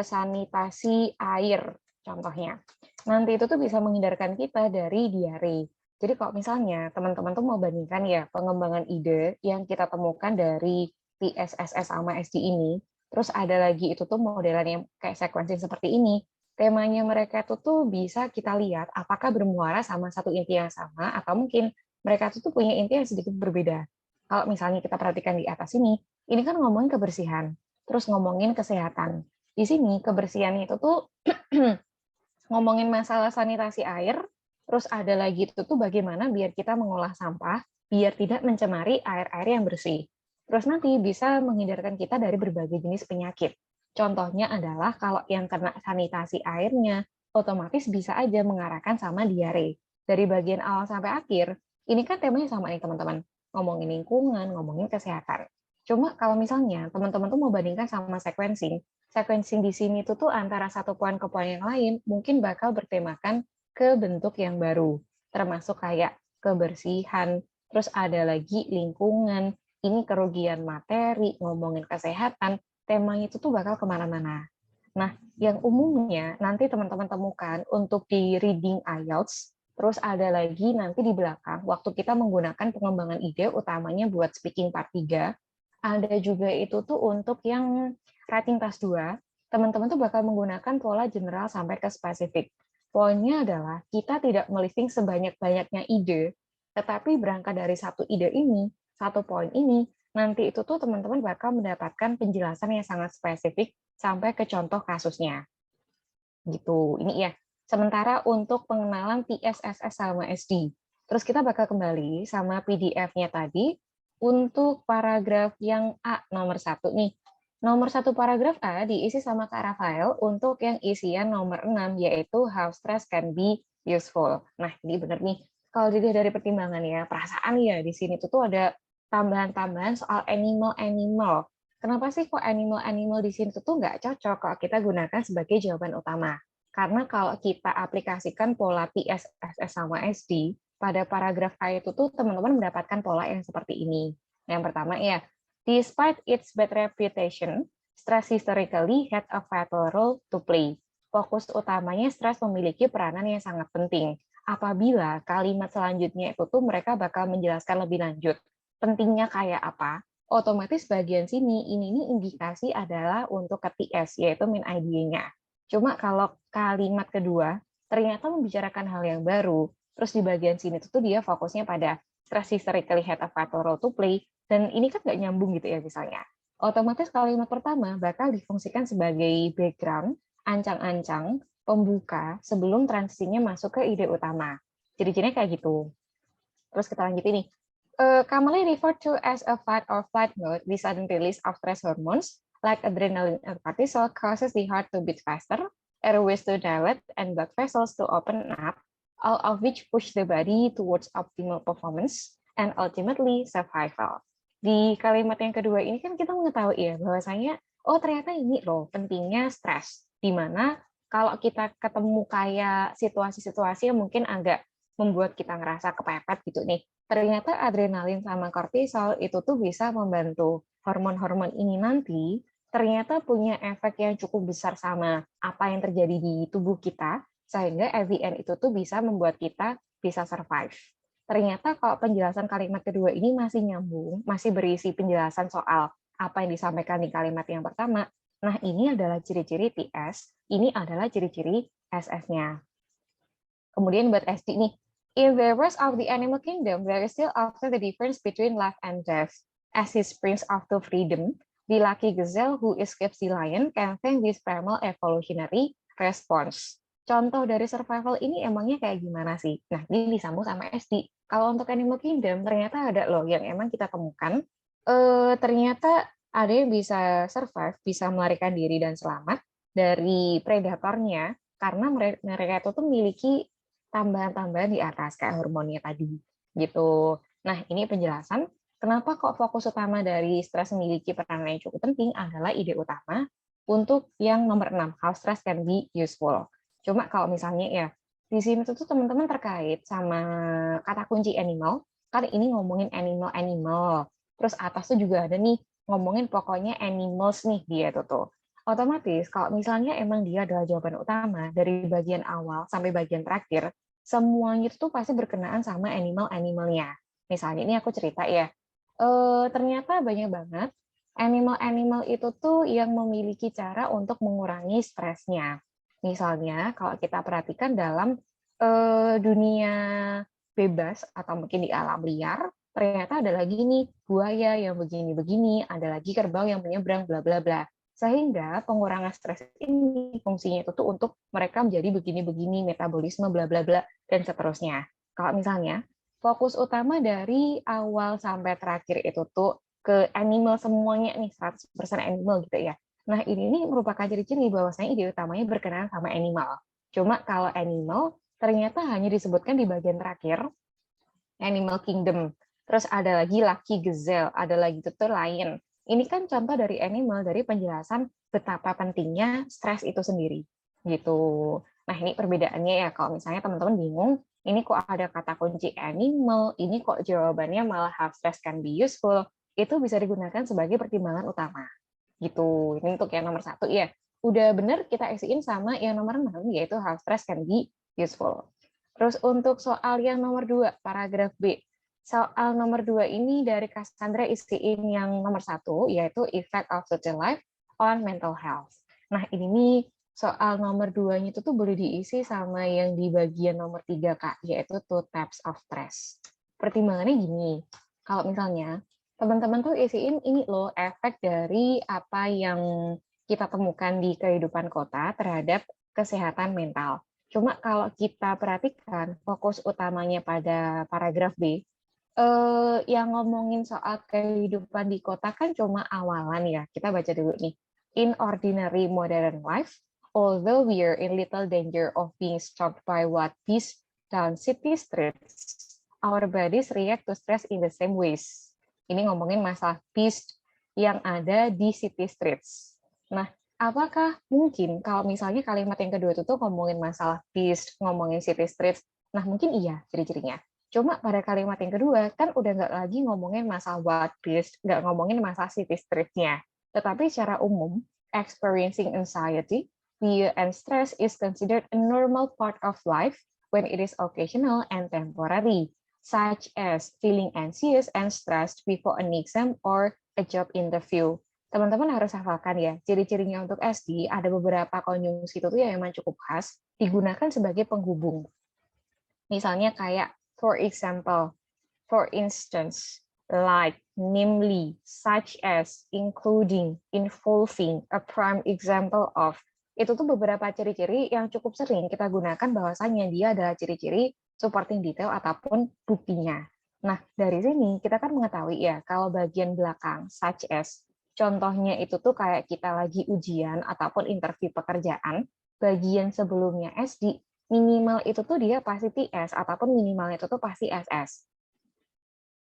sanitasi air contohnya. Nanti itu tuh bisa menghindarkan kita dari diare. Jadi kalau misalnya teman-teman tuh mau bandingkan ya pengembangan ide yang kita temukan dari PSSS sama SD ini, terus ada lagi itu tuh modelan yang kayak sequencing seperti ini. Temanya mereka tuh bisa kita lihat apakah bermuara sama satu inti yang sama atau mungkin mereka tuh punya inti yang sedikit berbeda. Kalau misalnya kita perhatikan di atas ini kan ngomongin kebersihan, terus ngomongin kesehatan. Di sini kebersihan itu tuh ngomongin masalah sanitasi air, terus ada lagi itu tuh bagaimana biar kita mengolah sampah, biar tidak mencemari air-air yang bersih. Terus nanti bisa menghindarkan kita dari berbagai jenis penyakit. Contohnya adalah kalau yang kena sanitasi airnya, otomatis bisa aja mengarahkan sama diare. Dari bagian awal sampai akhir, ini kan temanya sama nih teman-teman. Ngomongin lingkungan, ngomongin kesehatan. Cuma kalau misalnya teman-teman tuh mau bandingkan sama sequencing di sini tuh antara satu poin ke poin yang lain mungkin bakal bertemakan ke bentuk yang baru, termasuk kayak kebersihan, terus ada lagi lingkungan, ini kerugian materi, ngomongin kesehatan, temanya itu tuh bakal kemana-mana. Nah, yang umumnya nanti teman-teman temukan untuk di reading IELTS, terus ada lagi nanti di belakang, waktu kita menggunakan pengembangan ide, utamanya buat speaking part 3, ada juga itu tuh untuk yang writing task 2, teman-teman tuh bakal menggunakan pola general sampai ke spesifik. Poinnya adalah kita tidak melisting sebanyak-banyaknya ide, tetapi berangkat dari satu ide ini, satu poin ini, nanti itu tuh teman-teman bakal mendapatkan penjelasan yang sangat spesifik sampai ke contoh kasusnya. Gitu. Ini ya. Sementara untuk pengenalan PSSS sama SD. Terus kita bakal kembali sama PDF-nya tadi untuk paragraf yang A nomor 1 nih. Nomor 1 paragraf A diisi sama Kak Rafael untuk yang isian nomor 6 yaitu how stress can be useful. Nah, ini benar nih. Kalau dilihat dari pertimbangan ya, perasaan ya di sini tuh ada tambahan-tambahan soal animal-animal. Kenapa sih kok animal-animal di sini tuh nggak cocok kalau kita gunakan sebagai jawaban utama? Karena kalau kita aplikasikan pola PSSS sama SD, pada paragraf A itu tuh teman-teman mendapatkan pola yang seperti ini. Yang pertama ya, despite its bad reputation, stress historically had a vital role to play. Fokus utamanya stres memiliki peranan yang sangat penting. Apabila kalimat selanjutnya itu tuh mereka bakal menjelaskan lebih lanjut. Pentingnya kayak apa? Otomatis bagian sini ini indikasi adalah untuk ke TS, yaitu main idea-nya. Cuma kalau kalimat kedua ternyata membicarakan hal yang baru, terus di bagian sini tuh dia fokusnya pada stress historically had a vital role to play, dan ini kan nggak nyambung gitu ya misalnya. Otomatis kalimat pertama bakal difungsikan sebagai background, ancang-ancang, pembuka sebelum transisinya masuk ke ide utama. Ciri-cirinya kayak gitu. Terus kita lanjut ini. Commonly referred to as a fight or flight mode, the sudden release of stress hormones like adrenaline and cortisol causes the heart to beat faster, airways to dilate, and blood vessels to open up, all of which push the body towards optimal performance and ultimately survival. Di kalimat yang kedua ini kan kita mengetahui ya bahwasanya oh ternyata ini loh pentingnya stres, di mana kalau kita ketemu kayak situasi-situasi yang mungkin agak membuat kita ngerasa kepepet gitu nih, ternyata adrenalin sama kortisol itu tuh bisa membantu hormon-hormon ini nanti ternyata punya efek yang cukup besar sama apa yang terjadi di tubuh kita, sehingga at the end itu tuh bisa membuat kita bisa survive. Ternyata kalau penjelasan kalimat kedua ini masih nyambung, masih berisi penjelasan soal apa yang disampaikan di kalimat yang pertama, nah ini adalah ciri-ciri TS, ini adalah ciri-ciri SS-nya. Kemudian buat SD nih, in the rest of the animal kingdom, there is still often the difference between life and death. As he springs off to freedom, the lucky gazelle who escapes the lion can thank this primal evolutionary response. Contoh dari survival ini emangnya kayak gimana sih? Nah, ini disambung sama SD. Kalau untuk animal kingdom, ternyata ada loh yang emang kita temukan. Ternyata ada yang bisa survive, bisa melarikan diri dan selamat dari predatornya, karena mereka itu tuh memiliki tambahan-tambahan di atas kayak hormonnya tadi gitu. Nah, ini penjelasan kenapa kok fokus utama dari stres memiliki peran yang cukup penting adalah ide utama untuk yang nomor 6, how stress can be useful. Cuma kalau misalnya ya, di sini tuh teman-teman terkait sama kata kunci animal, kan ini ngomongin animal-animal. Terus atas tuh juga ada nih, ngomongin pokoknya animals nih dia tuh. Otomatis kalau misalnya emang dia adalah jawaban utama dari bagian awal sampai bagian terakhir, semuanya itu tuh pasti berkenaan sama animal-animalnya. Misalnya ini aku cerita ya, ternyata banyak banget animal-animal itu tuh yang memiliki cara untuk mengurangi stresnya. Misalnya kalau kita perhatikan dalam dunia bebas atau mungkin di alam liar, ternyata ada lagi nih buaya yang begini-begini, ada lagi kerbau yang menyeberang, bla bla bla. Sehingga pengurangan stres ini fungsinya itu tuh untuk mereka menjadi begini-begini, metabolisme, bla bla bla, dan seterusnya. Kalau misalnya fokus utama dari awal sampai terakhir itu tuh ke animal semuanya nih, 100% animal gitu ya. Nah, ini nih merupakan ciri-ciri bahwasanya ide utamanya berkenaan sama animal. Cuma kalau animal ternyata hanya disebutkan di bagian terakhir, Animal Kingdom. Terus ada lagi Lucky Gazelle, ada lagi tutur lion. Ini kan contoh dari animal dari penjelasan betapa pentingnya stres itu sendiri. Gitu. Nah, ini perbedaannya ya. Kalau misalnya teman-teman bingung, ini kok ada kata kunci animal, ini kok jawabannya malah have stress can be useful, itu bisa digunakan sebagai pertimbangan utama. Gitu. Ini untuk yang nomor 1 ya. Udah benar kita isiin sama yang nomor 6, yaitu have stress can be useful. Terus untuk soal yang nomor 2, paragraf B. Soal nomor 2 ini dari Cassandra isiin yang nomor 1, yaitu effect of social life on mental health. Nah, ini nih soal nomor 2-nya itu tuh boleh diisi sama yang di bagian nomor 3, Kak, yaitu two types of stress. Pertimbangannya gini, kalau misalnya teman-teman tuh isiin ini loh, efek dari apa yang kita temukan di kehidupan kota terhadap kesehatan mental. Cuma kalau kita perhatikan fokus utamanya pada paragraf B, yang ngomongin soal kehidupan di kota kan cuma awalan ya. Kita baca dulu nih. In ordinary modern life, although we are in little danger of being stopped by what beats down city streets, our bodies react to stress in the same ways. Ini ngomongin masalah beast yang ada di city streets. Nah, apakah mungkin kalau misalnya kalimat yang kedua itu tuh ngomongin masalah beast, ngomongin city streets, nah mungkin iya ciri-cirinya. Cuma pada kalimat yang kedua, kan udah nggak lagi ngomongin masalah wild beast, nggak ngomongin masalah city streets-nya. Tetapi secara umum, experiencing anxiety, fear, and stress is considered a normal part of life when it is occasional and temporary, such as feeling anxious and stressed before an exam or a job interview. Teman-teman harus hafalkan ya, ciri-cirinya untuk SD ada beberapa konjungsi itu yang memang cukup khas, digunakan sebagai penghubung. Misalnya kayak for example, for instance, like, namely, such as, including, involving, a prime example of. Itu tuh beberapa ciri-ciri yang cukup sering kita gunakan bahwasanya dia adalah ciri-ciri supporting detail ataupun buktinya. Nah, dari sini kita kan mengetahui ya, kalau bagian belakang, such as, contohnya itu tuh kayak kita lagi ujian ataupun interview pekerjaan, bagian sebelumnya SD, minimal itu tuh dia pasti TS ataupun minimalnya itu tuh pasti SS.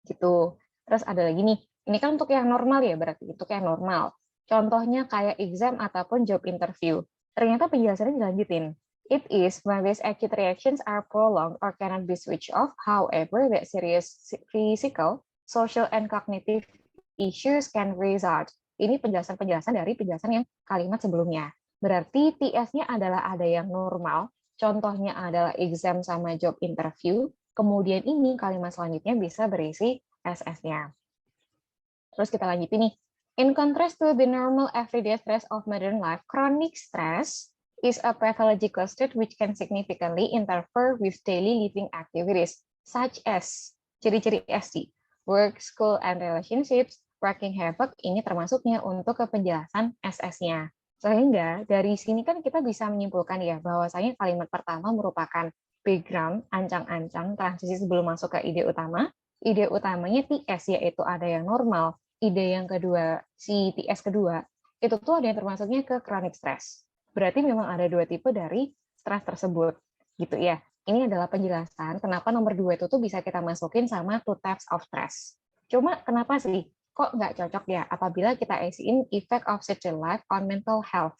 Gitu. Terus ada lagi nih, ini kan untuk yang normal ya berarti, untuk yang normal. Contohnya kayak exam ataupun job interview. Ternyata penjelasannya dilanjutin. It is when these acute reactions are prolonged or cannot be switched off, however, that serious physical, social, and cognitive issues can result. Ini penjelasan-penjelasan dari penjelasan yang kalimat sebelumnya. Berarti TS-nya adalah ada yang normal, contohnya adalah exam sama job interview, kemudian ini kalimat selanjutnya bisa berisi SS-nya. Terus kita lanjutin nih. In contrast to the normal everyday stress of modern life, chronic stress is a pathological state which can significantly interfere with daily living activities, such as ciri-ciri SD, work, school, and relationships, wreaking havoc, ini termasuknya untuk penjelasan SS-nya. Sehingga dari sini kan kita bisa menyimpulkan ya bahwasanya kalimat pertama merupakan background, ancang-ancang, transisi sebelum masuk ke ide utama. Ide utamanya TS, yaitu ada yang normal. Ide yang kedua, si TS kedua, itu tuh ada yang termasuknya ke chronic stress. Berarti memang ada dua tipe dari stres tersebut. Gitu ya. Ini adalah penjelasan kenapa nomor 2 itu tuh bisa kita masukin sama two types of stress. Cuma kenapa sih kok nggak cocok ya apabila kita isiin effect of social life on mental health.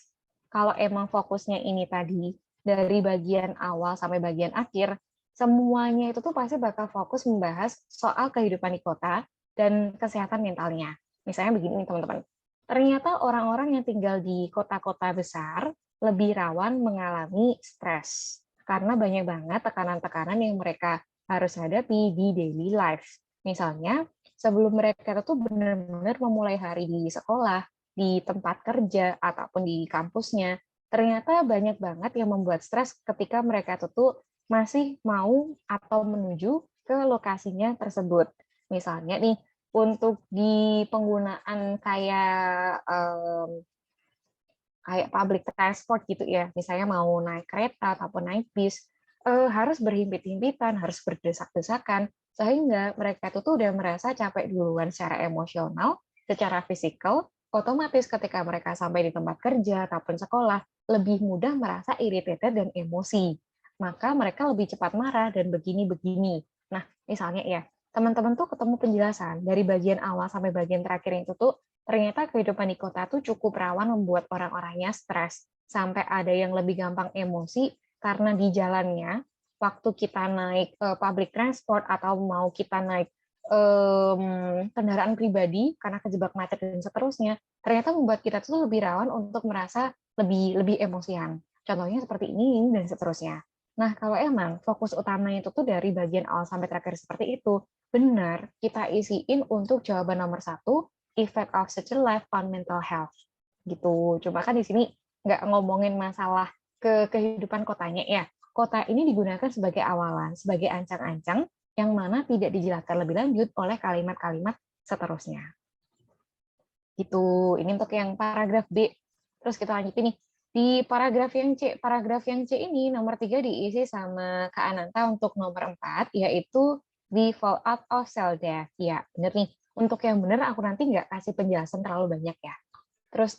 Kalau emang fokusnya ini tadi dari bagian awal sampai bagian akhir, semuanya itu tuh pasti bakal fokus membahas soal kehidupan di kota dan kesehatan mentalnya. Misalnya begini nih teman-teman, ternyata orang-orang yang tinggal di kota-kota besar lebih rawan mengalami stres karena banyak banget tekanan-tekanan yang mereka harus hadapi di daily life. Misalnya, sebelum mereka tuh benar-benar memulai hari di sekolah, di tempat kerja, ataupun di kampusnya, ternyata banyak banget yang membuat stres ketika mereka tuh masih mau atau menuju ke lokasinya tersebut. Misalnya nih, untuk di penggunaan kayak public transport gitu ya, misalnya mau naik kereta ataupun naik bis, harus berhimpit-himpitan, harus berdesak-desakan, sehingga mereka itu tuh udah merasa capek duluan secara emosional, secara fisikal, otomatis ketika mereka sampai di tempat kerja ataupun sekolah, lebih mudah merasa irritated dan emosi. Maka mereka lebih cepat marah dan begini-begini. Nah, misalnya ya, teman-teman tuh ketemu penjelasan dari bagian awal sampai bagian terakhir itu tuh ternyata kehidupan di kota tuh cukup rawan membuat orang-orangnya stres. Sampai ada yang lebih gampang emosi karena di jalannya, waktu kita naik public transport atau mau kita naik kendaraan pribadi karena kejebak macet dan seterusnya, ternyata membuat kita tuh lebih rawan untuk merasa lebih emosian. Contohnya seperti ini dan seterusnya. Nah, kalau emang fokus utamanya itu tuh dari bagian awal sampai terakhir seperti itu, benar kita isiin untuk jawaban nomor 1, effect of such a life on mental health gitu. Cuma kan di sini nggak ngomongin masalah kehidupan kotanya ya. Kota ini digunakan sebagai awalan, sebagai ancang-ancang yang mana tidak dijelaskan lebih lanjut oleh kalimat-kalimat seterusnya. Gitu. Ini untuk yang paragraf B. Terus kita lanjutin nih. Di paragraf yang C ini nomor 3 diisi sama Kak Ananta untuk nomor 4, yaitu the fallout of cell death. Ya, bener nih. Untuk yang bener aku nanti nggak kasih penjelasan terlalu banyak ya. Terus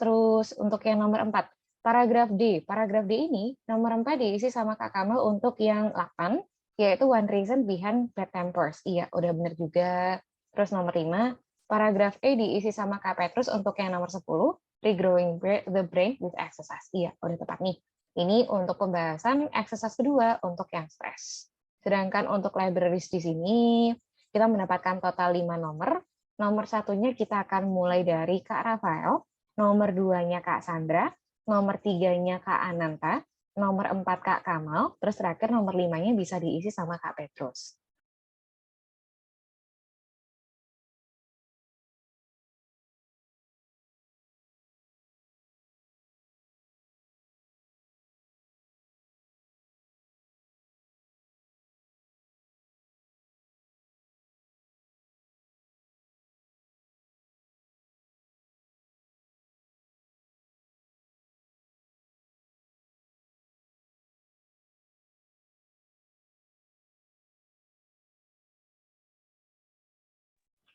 untuk yang nomor 4, paragraf D. Paragraf D ini nomor 4 diisi sama Kak Kamal untuk yang 8, yaitu one reason behind bad tempers. Iya, udah bener juga. Terus nomor 5, paragraf E diisi sama Kak Petrus untuk yang nomor 10, regrowing the brain with exercise. Iya, udah tepat nih. Ini untuk pembahasan exercise kedua untuk yang stres. Sedangkan untuk libraries di sini, kita mendapatkan total 5 nomor. Nomor satunya kita akan mulai dari Kak Rafael, nomor 2-nya Kak Sandra, nomor 3-nya Kak Ananta, nomor 4 Kak Kamal, terus terakhir nomor 5-nya bisa diisi sama Kak Petrus.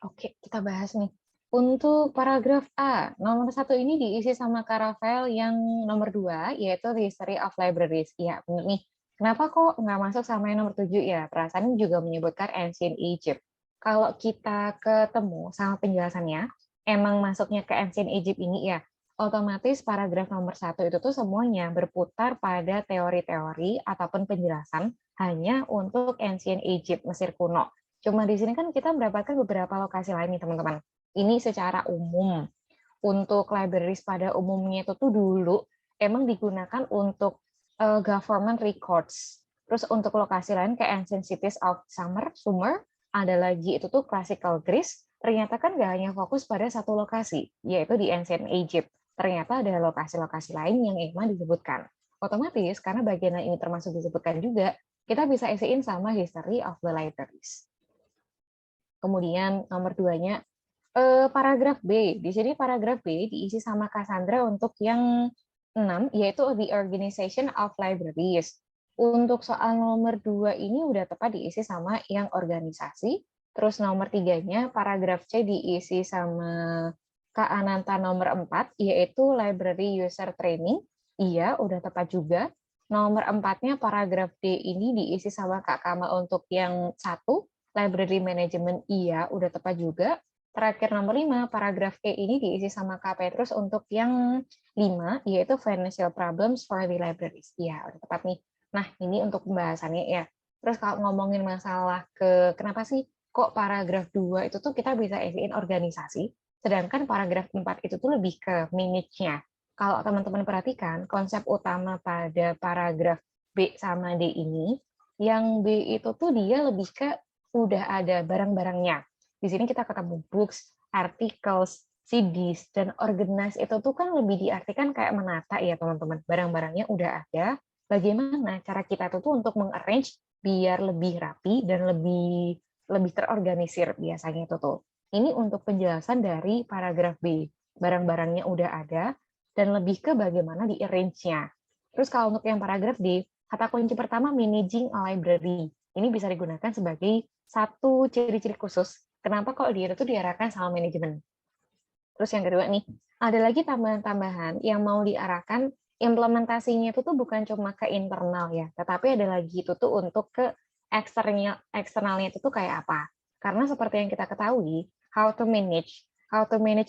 Oke, kita bahas nih. Untuk paragraf A, nomor 1 ini diisi sama Kak Rafael yang nomor 2, yaitu The History of Libraries. Iya, benar nih. Kenapa kok nggak masuk sama yang nomor 7 ya? Perasaan juga menyebutkan Ancient Egypt. Kalau kita ketemu sama penjelasannya, emang masuknya ke Ancient Egypt ini ya, otomatis paragraf nomor 1 itu tuh semuanya berputar pada teori-teori ataupun penjelasan hanya untuk Ancient Egypt, Mesir kuno. Cuma di sini kan kita mendapatkan beberapa lokasi lain nih teman-teman. Ini secara umum. Untuk libraries pada umumnya itu tuh dulu emang digunakan untuk government records. Terus untuk lokasi lain kayak Ancient Cities of Sumer, ada lagi itu tuh Classical Greece. Ternyata kan nggak hanya fokus pada satu lokasi, yaitu di Ancient Egypt. Ternyata ada lokasi-lokasi lain yang emang disebutkan. Otomatis, karena bagian ini termasuk disebutkan juga, kita bisa isiin sama History of the Libraries. Kemudian nomor 2-nya paragraf B. Di sini paragraf B diisi sama Cassandra untuk yang 6, yaitu The Organization of Libraries. Untuk soal nomor 2 ini udah tepat diisi sama yang organisasi. Terus nomor 3-nya paragraf C diisi sama Kak Ananta nomor 4, yaitu Library User Training. Iya, udah tepat juga. Nomor 4-nya paragraf D ini diisi sama Kak Kamal untuk yang 1, Library Management. Iya, udah tepat juga. Terakhir nomor 5, paragraf E ini diisi sama Kak Petrus untuk yang 5, yaitu financial problems for the libraries. Iya, udah tepat nih. Nah, ini untuk pembahasannya ya. Terus kalau ngomongin masalah kenapa sih kok paragraf 2 itu tuh kita bisa isiin organisasi, sedangkan paragraf 4 itu tuh lebih ke manage-nya. Kalau teman-teman perhatikan, konsep utama pada paragraf B sama D ini, yang B itu tuh dia lebih ke udah ada barang-barangnya. Di sini kita ketemu books, articles, CDs, dan organize itu tuh kan lebih diartikan kayak menata ya teman-teman. Barang-barangnya udah ada, bagaimana cara kita tuh untuk mengarrange biar lebih rapi dan lebih lebih terorganisir biasanya itu tuh. Ini untuk penjelasan dari paragraf B. Barang-barangnya udah ada dan lebih ke bagaimana di arrange-nya. Terus kalau untuk yang paragraf D, kata kunci pertama managing a library. Ini bisa digunakan sebagai satu ciri-ciri khusus. Kenapa kok dia itu diarahkan sama manajemen. Terus yang kedua nih, ada lagi tambahan-tambahan yang mau diarahkan implementasinya itu tuh bukan cuma ke internal ya, tetapi ada lagi itu tuh untuk ke eksternalnya itu tuh kayak apa. Karena seperti yang kita ketahui, how to manage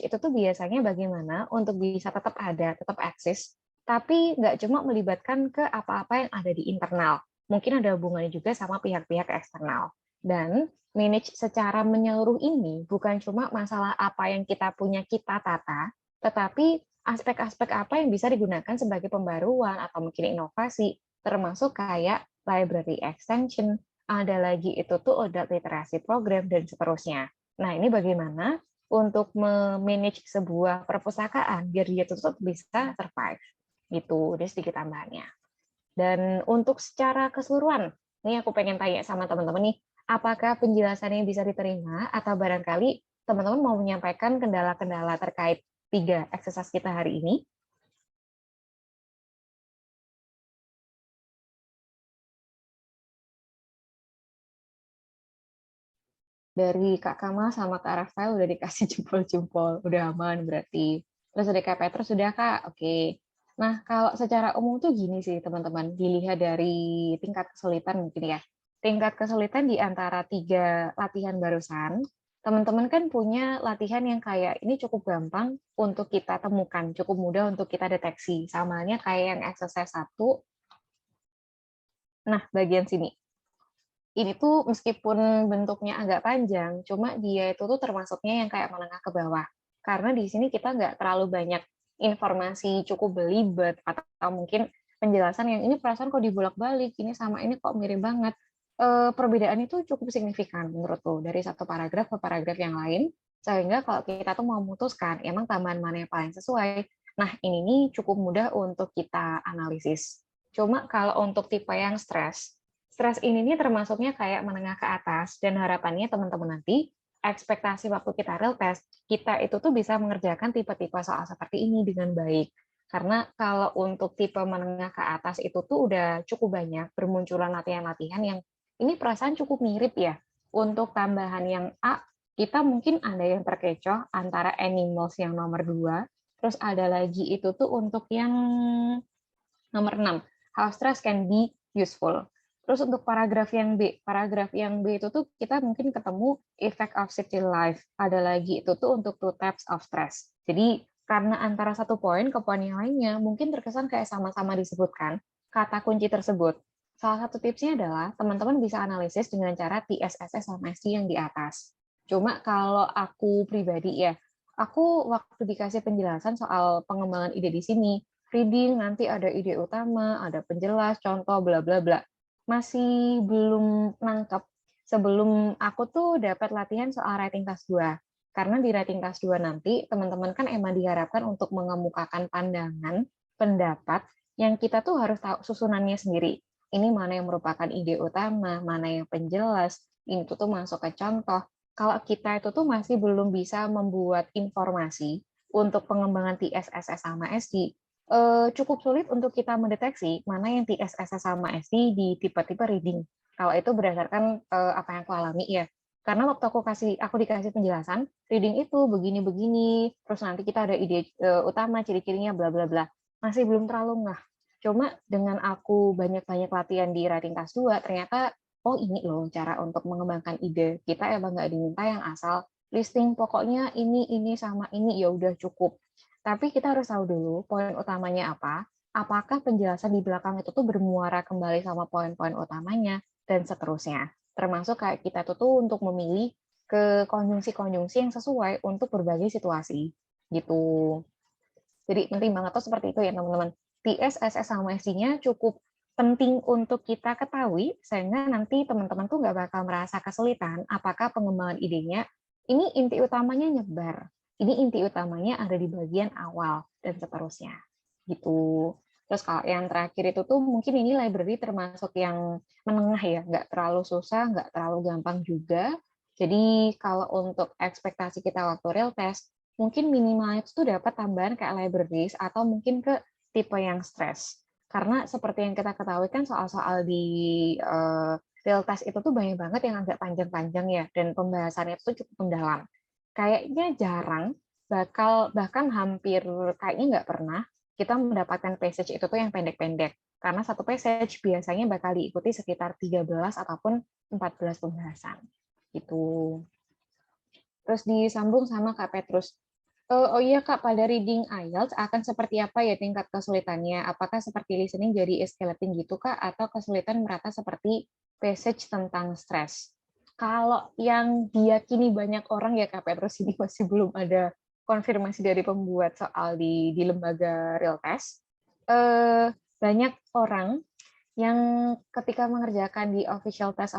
itu tuh biasanya bagaimana untuk bisa tetap ada, tetap eksis, tapi nggak cuma melibatkan ke apa-apa yang ada di internal. Mungkin ada hubungannya juga sama pihak-pihak eksternal. Dan manage secara menyeluruh ini bukan cuma masalah apa yang kita punya kita tata, tetapi aspek-aspek apa yang bisa digunakan sebagai pembaruan atau mungkin inovasi, termasuk kayak library extension, ada lagi itu tuh adult literasi program, dan seterusnya. Nah, ini bagaimana untuk memanage sebuah perpustakaan biar dia tetap bisa survive. Gitu, ini sedikit tambahannya. Dan untuk secara keseluruhan, ini aku pengen tanya sama teman-teman nih, apakah penjelasannya bisa diterima atau barangkali teman-teman mau menyampaikan kendala-kendala terkait 3 exercise kita hari ini? Dari Kak Kamal sama Kak Rafael udah dikasih jempol-jempol, udah aman berarti. Terus dari Kak Petrus sudah Kak, oke. Nah, kalau secara umum tuh gini sih teman-teman, dilihat dari tingkat kesulitan mungkin ya. Tingkat kesulitan di antara 3 latihan barusan, teman-teman kan punya latihan yang kayak ini cukup gampang untuk kita temukan, cukup mudah untuk kita deteksi. Samanya kayak yang exercise 1, nah bagian sini ini tuh meskipun bentuknya agak panjang, cuma dia itu tuh termasuknya yang kayak menengah ke bawah. Karena di sini kita nggak terlalu banyak informasi cukup belibet, atau mungkin penjelasan yang ini perasaan kok dibolak-balik, ini sama ini kok mirip banget. Perbedaan itu cukup signifikan menurutku dari satu paragraf ke paragraf yang lain, sehingga kalau kita tuh mau memutuskan emang tambahan mana yang paling sesuai, nah ini nih cukup mudah untuk kita analisis. Cuma kalau untuk tipe yang stres ini nih termasuknya kayak menengah ke atas, dan harapannya teman-teman nanti ekspektasi waktu kita real test, kita itu tuh bisa mengerjakan tipe-tipe soal seperti ini dengan baik. Karena kalau untuk tipe menengah ke atas itu tuh udah cukup banyak bermunculan latihan-latihan yang ini perasaan cukup mirip ya. Untuk tambahan yang A, kita mungkin ada yang terkecoh antara animals yang nomor 2, terus ada lagi itu tuh untuk yang nomor 6, how stress can be useful. Terus untuk paragraf yang B itu tuh kita mungkin ketemu effect of city life. Ada lagi itu tuh untuk 2 types of stress. Jadi karena antara satu poin ke poin yang lainnya mungkin terkesan kayak sama-sama disebutkan kata kunci tersebut. Salah satu tipsnya adalah teman-teman bisa analisis dengan cara TSSS sama SD yang di atas. Cuma kalau aku pribadi ya, aku waktu dikasih penjelasan soal pengembangan ide di sini, reading, nanti ada ide utama, ada penjelas, contoh, bla bla bla. Masih belum nangkep sebelum aku tuh dapat latihan soal writing task 2. Karena di writing task 2 nanti, teman-teman kan emang diharapkan untuk mengemukakan pandangan, pendapat, yang kita tuh harus tahu susunannya sendiri. Ini mana yang merupakan ide utama, mana yang penjelas, ini tuh masuk ke contoh. Kalau kita itu tuh masih belum bisa membuat informasi untuk pengembangan TSSS sama SD, cukup sulit untuk kita mendeteksi mana yang TSS sama SD di tipe-tipe reading. Kalau itu berdasarkan apa yang aku alami ya. Karena waktu aku dikasih penjelasan, reading itu begini-begini, terus nanti kita ada ide utama, ciri-cirinya, bla bla bla. Masih belum terlalu ngeh. Cuma dengan aku banyak-banyak latihan di writing task 2, ternyata oh ini loh cara untuk mengembangkan ide. Kita emang nggak diminta yang asal listing pokoknya ini sama ini ya udah cukup. Tapi kita harus tahu dulu poin utamanya apa, apakah penjelasan di belakang itu tuh bermuara kembali sama poin-poin utamanya, dan seterusnya. Termasuk kayak kita tuh untuk memilih ke konjungsi-konjungsi yang sesuai untuk berbagai situasi. Gitu. Jadi penting banget tuh seperti itu ya teman-teman. TS, SS, sama SD-nya cukup penting untuk kita ketahui, sehingga nanti teman-teman tuh nggak bakal merasa kesulitan apakah pengembangan idenya, ini inti utamanya nyebar, ini inti utamanya ada di bagian awal, dan seterusnya. Gitu. Terus kalau yang terakhir itu tuh mungkin ini library termasuk yang menengah ya, nggak terlalu susah, nggak terlalu gampang juga. Jadi kalau untuk ekspektasi kita waktu real test, mungkin minimalnya itu tuh dapat tambahan kayak libraries atau mungkin ke tipe yang stres. Karena seperti yang kita ketahui kan soal-soal di real test itu tuh banyak banget yang agak panjang-panjang ya, dan pembahasannya itu cukup mendalam. Kayaknya jarang, bahkan hampir kayaknya nggak pernah kita mendapatkan passage itu tuh yang pendek-pendek. Karena satu passage biasanya bakal diikuti sekitar 13 ataupun 14 pembahasan. Gitu. Terus disambung sama Kak Petrus. Oh iya Kak, pada reading IELTS akan seperti apa ya tingkat kesulitannya? Apakah seperti listening jadi escalating gitu Kak, atau kesulitan merata seperti passage tentang stres? Kalau yang diyakini banyak orang ya Kak Petrus, ini masih belum ada konfirmasi dari pembuat soal di lembaga real test. Banyak orang yang ketika mengerjakan di official test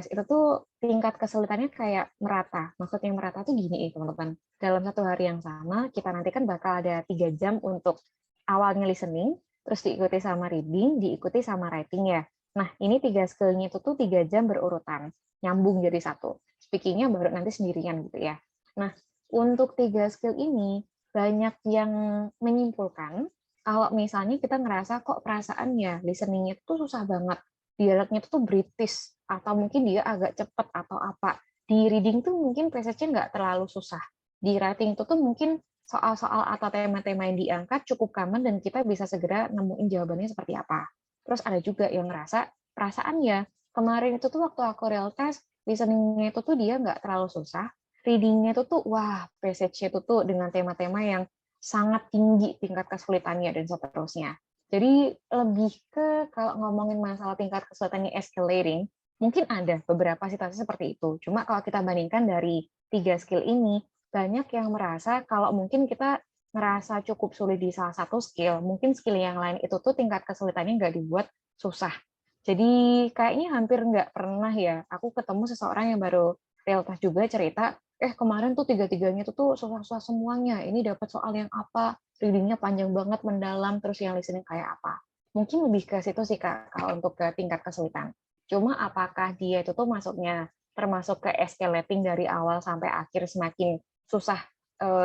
itu tuh tingkat kesulitannya kayak merata. Maksudnya merata tuh gini teman-teman. Dalam satu hari yang sama, kita nanti kan bakal ada 3 jam untuk awalnya listening, terus diikuti sama reading, diikuti sama writing ya. Nah, ini 3 skill-nya itu tuh 3 jam berurutan, nyambung jadi satu. Speaking-nya baru nanti sendirian gitu ya. Nah, untuk 3 skill ini, banyak yang menyimpulkan kalau misalnya kita ngerasa kok perasaannya listening-nya tuh susah banget, dialognya tuh British, atau mungkin dia agak cepet atau apa. Di reading tuh mungkin passage-nya nggak terlalu susah. Di writing itu tuh mungkin soal-soal atau tema-tema yang diangkat cukup common dan kita bisa segera nemuin jawabannya seperti apa. Terus ada juga yang ngerasa perasaannya kemarin itu tuh waktu aku real test, listening-nya itu tuh dia nggak terlalu susah, reading-nya itu tuh wah passage-nya itu tuh dengan tema-tema yang sangat tinggi tingkat kesulitannya dan seterusnya. Jadi lebih ke kalau ngomongin masalah tingkat kesulitannya escalating, mungkin ada beberapa situasi seperti itu. Cuma kalau kita bandingkan dari 3 skill ini, banyak yang merasa kalau mungkin kita ngerasa cukup sulit di salah satu skill, mungkin skill yang lain itu tuh tingkat kesulitannya nggak dibuat susah. Jadi kayaknya hampir nggak pernah ya, aku ketemu seseorang yang baru real test juga cerita, kemarin tuh tiga-tiganya tuh susah-susah semuanya. Ini dapat soal yang apa, readingnya panjang banget, mendalam, terus yang listening kayak apa. Mungkin lebih ke situ sih Kak, kalau untuk ke tingkat kesulitan. Cuma apakah dia itu tuh masuknya termasuk ke escalating dari awal sampai akhir semakin susah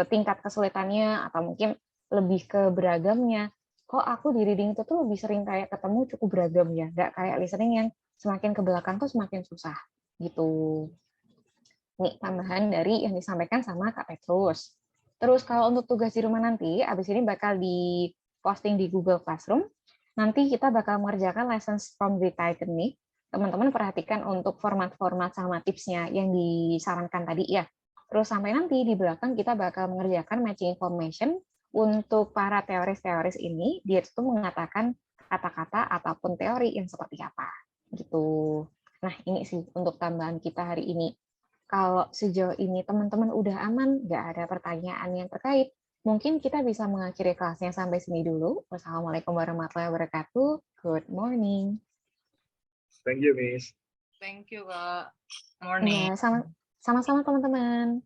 tingkat kesulitannya, atau mungkin lebih ke beragamnya. Kok aku di reading itu tuh lebih sering kayak ketemu cukup beragam ya, nggak kayak listening yang semakin ke belakang tuh semakin susah gitu. Nih, tambahan dari yang disampaikan sama Kak Petrus. Terus kalau untuk tugas di rumah nanti, abis ini bakal di-posting di Google Classroom. Nanti kita bakal mengerjakan lessons from the Titanic. Teman-teman perhatikan untuk format-format sama tipsnya yang disarankan tadi ya. Terus sampai nanti di belakang kita bakal mengerjakan matching information untuk para teoris-teoris ini. Dia itu mengatakan kata-kata ataupun teori yang seperti apa. Gitu. Nah, ini sih untuk tambahan kita hari ini. Kalau sejauh ini teman-teman udah aman, nggak ada pertanyaan yang terkait, mungkin kita bisa mengakhiri kelasnya sampai sini dulu. Wassalamualaikum warahmatullahi wabarakatuh. Good morning. Thank you, Miss. Thank you, Kak. Morning. Ya, sama-sama teman-teman.